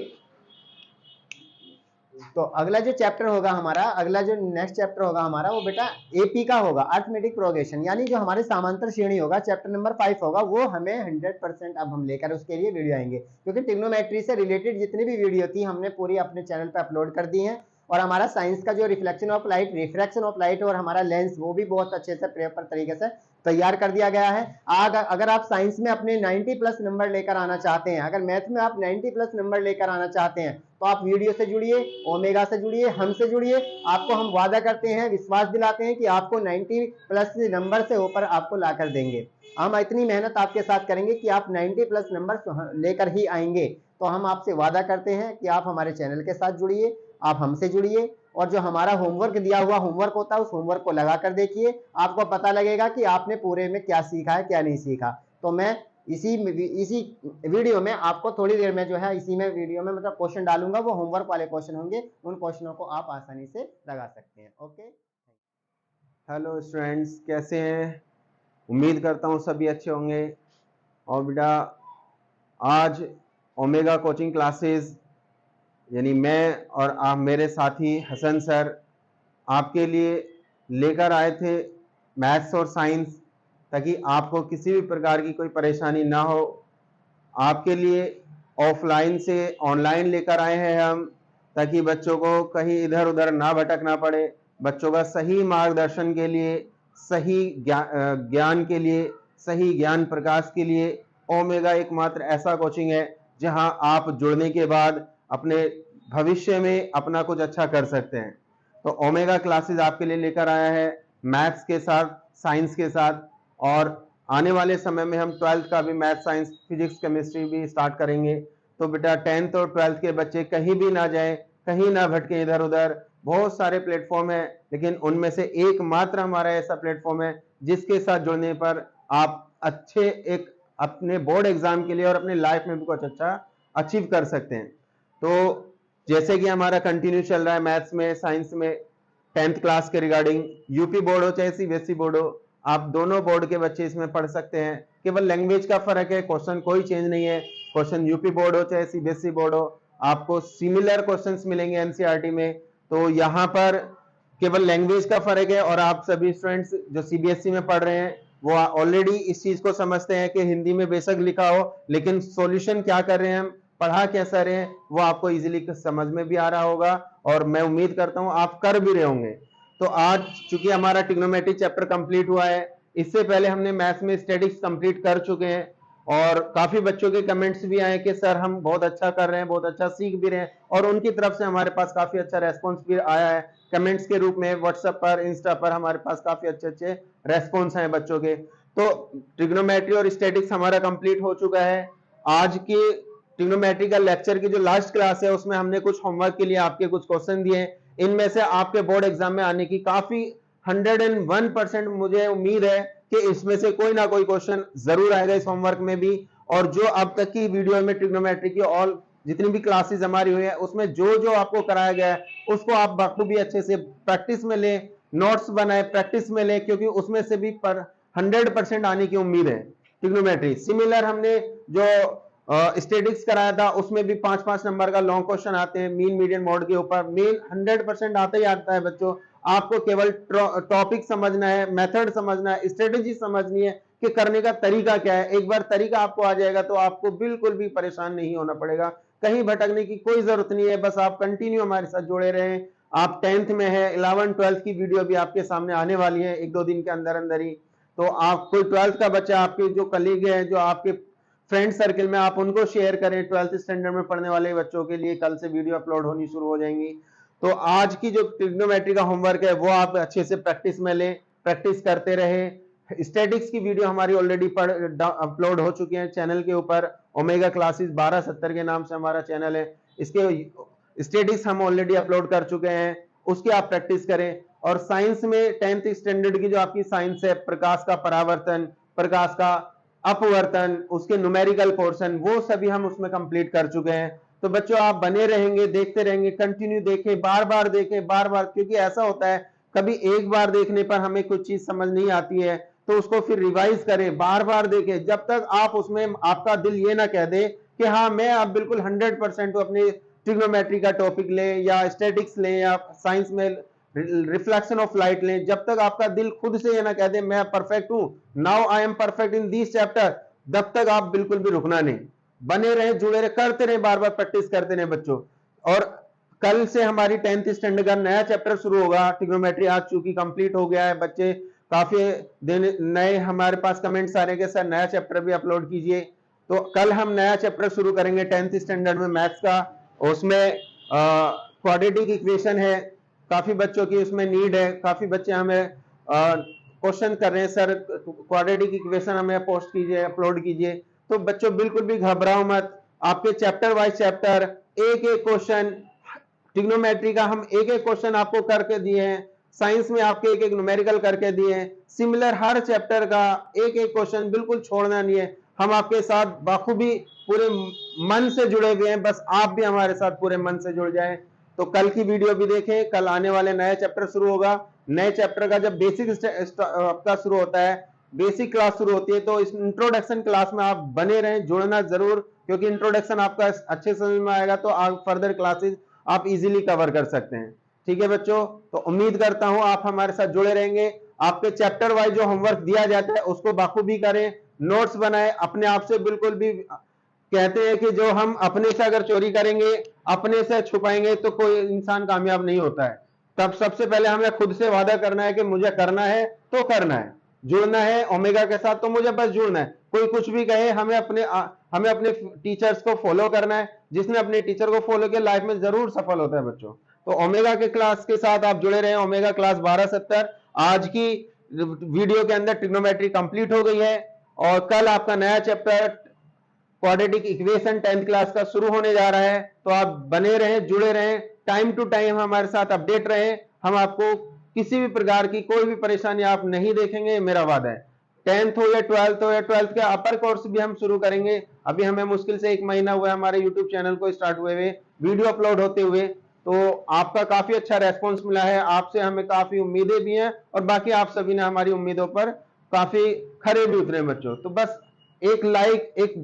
तो अगला जो चैप्टर होगा हमारा, अगला जो नेक्स्ट चैप्टर होगा हमारा वो बेटा एपी का होगा, अर्थमेटिक प्रोग्रेशन, यानी जो हमारे समांतर श्रेणी होगा, चैप्टर नंबर 5 होगा, वो हमें 100% अब हम लेकर उसके लिए वीडियो आएंगे, क्योंकि ट्रिग्नोमेट्री से रिलेटेड जितनी भी वीडियो थी हमने पूरी अपने चैनल पे अपलोड कर दी है। और हमारा साइंस का जो reflection of light, refraction of light और हमारा लेंस, वो भी बहुत अच्छे से प्रॉपर तरीके से तैयार कर दिया गया है। अगर आप साइंस में अपने 90 प्लस नंबर लेकर आना चाहते हैं, अगर मैथ में आप 90 प्लस नंबर लेकर आना चाहते हैं, तो आप वीडियो से जुड़िए, ओमेगा से जुड़िए, हमसे जुड़िए। आपको हम वादा करते हैं, विश्वास दिलाते हैं कि आपको 90 प्लस नंबर से ऊपर आपको लाकर देंगे। हम इतनी मेहनत आपके साथ करेंगे कि आप 90 प्लस नंबर लेकर ही आएंगे। तो हम आपसे वादा करते हैं कि आप हमारे चैनल के साथ जुड़िए, आप हमसे जुड़िए, और जो हमारा होमवर्क दिया हुआ होमवर्क होता है उस होमवर्क को लगा कर देखिए, आपको पता लगेगा कि आपने पूरे में क्या सीखा है, क्या नहीं सीखा। तो मैं इसी वीडियो में आपको थोड़ी देर में जो है, इसी में वीडियो में मतलब क्वेश्चन डालूंगा, वो होमवर्क वाले क्वेश्चन होंगे, उन क्वेश्चनों को आप आसानी से लगा सकते हैं। ओके, हेलो स्टूडेंट्स, कैसे हैं? उम्मीद करता हूँ सभी अच्छे होंगे। और बेटा आज ओमेगा कोचिंग क्लासेस, यानी मैं और आप मेरे साथी हसन सर आपके लिए लेकर आए थे मैथ्स और साइंस, ताकि आपको किसी भी प्रकार की कोई परेशानी ना हो। आपके लिए ऑफलाइन से ऑनलाइन लेकर आए हैं हम, ताकि बच्चों को कहीं इधर उधर ना भटकना पड़े। बच्चों का सही मार्गदर्शन के लिए, सही ज्ञान के लिए, सही ज्ञान प्रकाश के लिए ओमेगा एकमात्र ऐसा कोचिंग है जहां आप जुड़ने के बाद अपने भविष्य में अपना कुछ अच्छा कर सकते हैं। तो ओमेगा क्लासेस आपके लिए लेकर आया है मैथ्स के साथ, साइंस के साथ, और आने वाले समय में हम 12th का भी मैथ, साइंस, फिजिक्स, केमिस्ट्री भी स्टार्ट करेंगे। तो बेटा 10th और 12th के बच्चे कहीं भी ना जाएं, कहीं ना भटके इधर उधर। बहुत सारे प्लेटफॉर्म है, लेकिन उनमें से एकमात्र हमारा ऐसा प्लेटफॉर्म है जिसके साथ जुड़ने पर आप अच्छे एक अपने बोर्ड एग्जाम के लिए और अपने लाइफ में भी कुछ अच्छा अचीव कर सकते हैं। तो जैसे कि हमारा कंटिन्यू चल रहा है मैथ्स में, साइंस में, 10th क्लास के रिगार्डिंग, यूपी बोर्ड हो चाहे सीबीएसई बोर्ड हो, आप दोनों बोर्ड के बच्चे इसमें पढ़ सकते हैं। केवल लैंग्वेज का फर्क है, क्वेश्चन कोई चेंज नहीं है। क्वेश्चन यूपी बोर्ड हो चाहे सीबीएसई बोर्ड हो, आपको सिमिलर क्वेश्चंस मिलेंगे एनसीईआरटी में। तो यहाँ पर केवल लैंग्वेज का फर्क है, और आप सभी स्टूडेंट्स जो सीबीएसई में पढ़ रहे हैं वो ऑलरेडी इस चीज को समझते हैं कि हिंदी में बेशक लिखा हो, लेकिन सॉल्यूशन क्या कर रहे हैं हम, पढ़ा कैसा रहे हैं, वो आपको इजीली समझ में भी आ रहा होगा, और मैं उम्मीद करता हूं आप कर भी रहे होंगे। तो आज चूंकि हमारा ट्रिग्नोमेट्री चैप्टर कंप्लीट हुआ है, इससे पहले हमने मैथ्स में स्टैटिक्स कंप्लीट कर चुके हैं, और काफी बच्चों के कमेंट्स भी आए कि सर हम बहुत अच्छा कर रहे हैं, बहुत अच्छा सीख भी रहे हैं, और उनकी तरफ से हमारे पास काफी अच्छा रेस्पॉन्स भी आया है कमेंट्स के रूप में। व्हाट्सएप पर, इंस्टा पर हमारे पास काफी अच्छे अच्छे रेस्पॉन्स हैं बच्चों के। तो ट्रिग्नोमेट्री और स्टैटिक्स हमारा कंप्लीट हो चुका है। आज के ट्रिग्नोमेट्री का लेक्चर की जो लास्ट क्लास है उसमें हमने कुछ होमवर्क के लिए आपके कुछ क्वेश्चन दिए हैं। इनमें से आपके बोर्ड एग्जाम में आने की काफी 101% मुझे उम्मीद है कि इसमें से कोई ना कोई क्वेश्चन जरूर आएगा इस होमवर्क में भी। और जो अब तक की वीडियो में ट्रिग्नोमेट्री की ऑल जितनी भी क्लासेस हमारी हुई है उसमें जो जो आपको कराया गया है उसको आप बखूबी अच्छे से प्रैक्टिस में लें, नोट्स बनाए, प्रैक्टिस में लें, क्योंकि उसमें से भी 100% आने की उम्मीद है। ट्रिग्नोमेट्री सिमिलर हमने जो स्टेटिक्स कराया था उसमें भी 5-5 नंबर का लॉन्ग क्वेश्चन आते हैं मीन मीडियन मोड के ऊपर। मेन 100% आता ही आता है बच्चों। आपको केवल टॉपिक समझना है, मेथड समझना है, स्ट्रेटेजी समझनी है कि करने का तरीका क्या है। एक बार तरीका आपको आ जाएगा तो आपको बिल्कुल भी परेशान नहीं होना पड़ेगा, कहीं भटकने की कोई जरूरत नहीं है। बस आप कंटिन्यू हमारे साथ जुड़े रहें। आप 10th में है, 11th 12th की वीडियो भी आपके सामने आने वाली है 1-2 दिन के अंदर अंदर ही। तो आप कोई 12th का बच्चा, आपके जो कलीग है, जो आपके फ्रेंड सर्कल में, आप उनको शेयर करें। 12th स्टैंडर्ड में पढ़ने वाले बच्चों के लिए कल से वीडियो अपलोड होनी शुरू हो जाएंगी। तो आज की जो ट्रिग्नोमेट्री का होमवर्क है वो आप अच्छे से प्रैक्टिस में लें, प्रैक्टिस करते रहें। स्टैटिक्स की वीडियो हमारी ऑलरेडी अपलोड हो चुकी है चैनल के ऊपर। ओमेगा क्लासेस 1270 के नाम से हमारा चैनल है, इसके स्टैटिक्स हम ऑलरेडी अपलोड कर चुके हैं, उसकी आप प्रैक्टिस करें। और साइंस में 10th स्टैंडर्ड की जो आपकी साइंस है, प्रकाश का परावर्तन, प्रकाश का अपवर्तन, उसके न्यूमेरिकल पोर्शन, वो सभी हम उसमें कंप्लीट कर चुके हैं। तो बच्चों आप बने रहेंगे, देखते रहेंगे, कंटिन्यू देखें, बार बार देखें, बार बार, क्योंकि ऐसा होता है कभी एक बार देखने पर हमें कुछ चीज समझ नहीं आती है तो उसको फिर रिवाइज करें, बार बार देखें, जब तक आप उसमें आपका दिल ये ना कह दे कि हाँ मैं अब बिल्कुल 100% अपने ट्रिग्नोमेट्री का टॉपिक लें या स्टैटिक्स लें या साइंस में रिफ्लेक्शन ऑफ लाइट लें, जब तक आपका दिल खुद से ये ना कह दे मैं परफेक्ट हूं, now I am perfect in this chapter, तब तक आप बिल्कुल भी रुकना नहीं, बने रहे, जुड़े रहे, करते रहे, बार बार प्रैक्टिस करते रहे बच्चों। और कल से हमारी 10th स्टैंडर्ड का नया चैप्टर शुरू होगा, ट्रिग्नोमेट्री आज चूंकि कंप्लीट हो गया है, बच्चे काफी दिन नए हमारे पास कमेंट्स आ रहे हैं कि सर नया चैप्टर भी अपलोड कीजिए, तो कल हम नया चैप्टर शुरू करेंगे 10th स्टैंडर्ड में मैथ्स का। उसमें क्वाड्रेटिक इक्वेशन है, काफी बच्चों की उसमें नीड है, काफी बच्चे हमें क्वेश्चन कर रहे हैं सर क्वाड्रेटिक इक्वेशन हमें पोस्ट कीजिए, अपलोड कीजिए। तो बच्चों बिल्कुल भी घबराओ मत, आपके चैप्टर वाइज चैप्टर एक एक क्वेश्चन, ट्रिग्नोमेट्री का हम एक एक क्वेश्चन आपको करके दिए हैं, साइंस में आपके एक एक न्यूमेरिकल करके दिए हैं, सिमिलर हर चैप्टर का एक एक क्वेश्चन बिल्कुल छोड़ना नहीं है। हम आपके साथ बाखूबी पूरे मन से जुड़े हुए हैं, बस आप भी हमारे साथ पूरे मन से जुड़ जाएं। तो कल की वीडियो भी देखें, कल आने वाले नए चैप्टर शुरू होगा, नए चैप्टर का जब बेसिक आपका शुरू होता है, बेसिक क्लास शुरू होती है, तो इस इंट्रोडक्शन क्लास में आप बने रहें, जुड़ना जरूर, क्योंकि इंट्रोडक्शन आपका अच्छे समझ में आएगा तो आप फर्दर क्लासेस आप इजीली कवर कर सकते हैं। ठीक है बच्चों, तो उम्मीद करता हूं आप हमारे साथ जुड़े रहेंगे। आपके चैप्टर वाइज जो होमवर्क दिया जाता है उसको बाखूबी करें, नोट्स बनाएं, अपने आप से बिल्कुल भी, कहते हैं कि जो हम अपने से अगर चोरी करेंगे, अपने से छुपाएंगे तो कोई इंसान कामयाब नहीं होता है। तब सबसे पहले हमें खुद से वादा करना है कि मुझे करना है तो करना है, जुड़ना है ओमेगा के साथ तो मुझे बस जुड़ना है, कोई कुछ भी कहे हमें अपने टीचर्स को फॉलो करना है, जिसने अपने टीचर को फॉलो किया लाइफ में जरूर सफल होता है बच्चों। तो ओमेगा के क्लास के साथ आप जुड़े रहे, ओमेगा क्लास 1270 आज की वीडियो के अंदर ट्रिग्नोमेट्री कंप्लीट हो गई है और कल आपका नया chapter quadratic equation 10th class का शुरू होने जा रहा है। तो आप बने रहें, जुड़े रहें, टाइम टू टाइम हमारे साथ अपडेट रहें, हम आपको किसी भी प्रकार की कोई भी परेशानी आप नहीं देखेंगे, मेरा वादा है। 10th हो या 12th हो या 12th के अपर कोर्स भी हम शुरू करेंगे। अभी हमें मुश्किल से 1 महीना हुआ है हमारे यूट्यूब चैनल को स्टार्ट हुए हुए, वीडियो अपलोड होते हुए, तो आपका काफी अच्छा रेस्पॉन्स मिला है, आपसे हमें काफी उम्मीदें भी हैं और बाकी आप सभी ने हमारी उम्मीदों पर काफी खरे भी उतरे बच्चों। तो बस एक लाइक, एक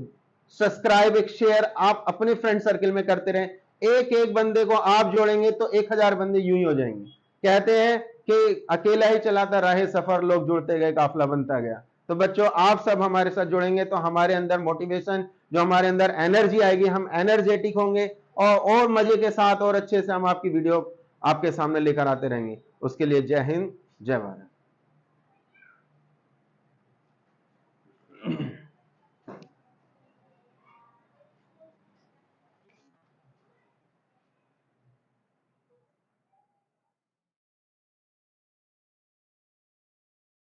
सब्सक्राइब, एक शेयर आप अपने फ्रेंड सर्किल में करते रहें, एक एक बंदे को आप जोड़ेंगे तो 1000 बंदे यूं ही हो जाएंगे। कहते हैं कि अकेला ही चलाता राहे सफर, लोग जुड़ते गए काफिला बनता गया। तो बच्चों आप सब हमारे साथ जुड़ेंगे तो हमारे अंदर मोटिवेशन, जो हमारे अंदर एनर्जी आएगी, हम एनर्जेटिक होंगे और मजे के साथ और अच्छे से हम आपकी वीडियो आपके सामने लेकर आते रहेंगे। उसके लिए जय हिंद, जय भारत।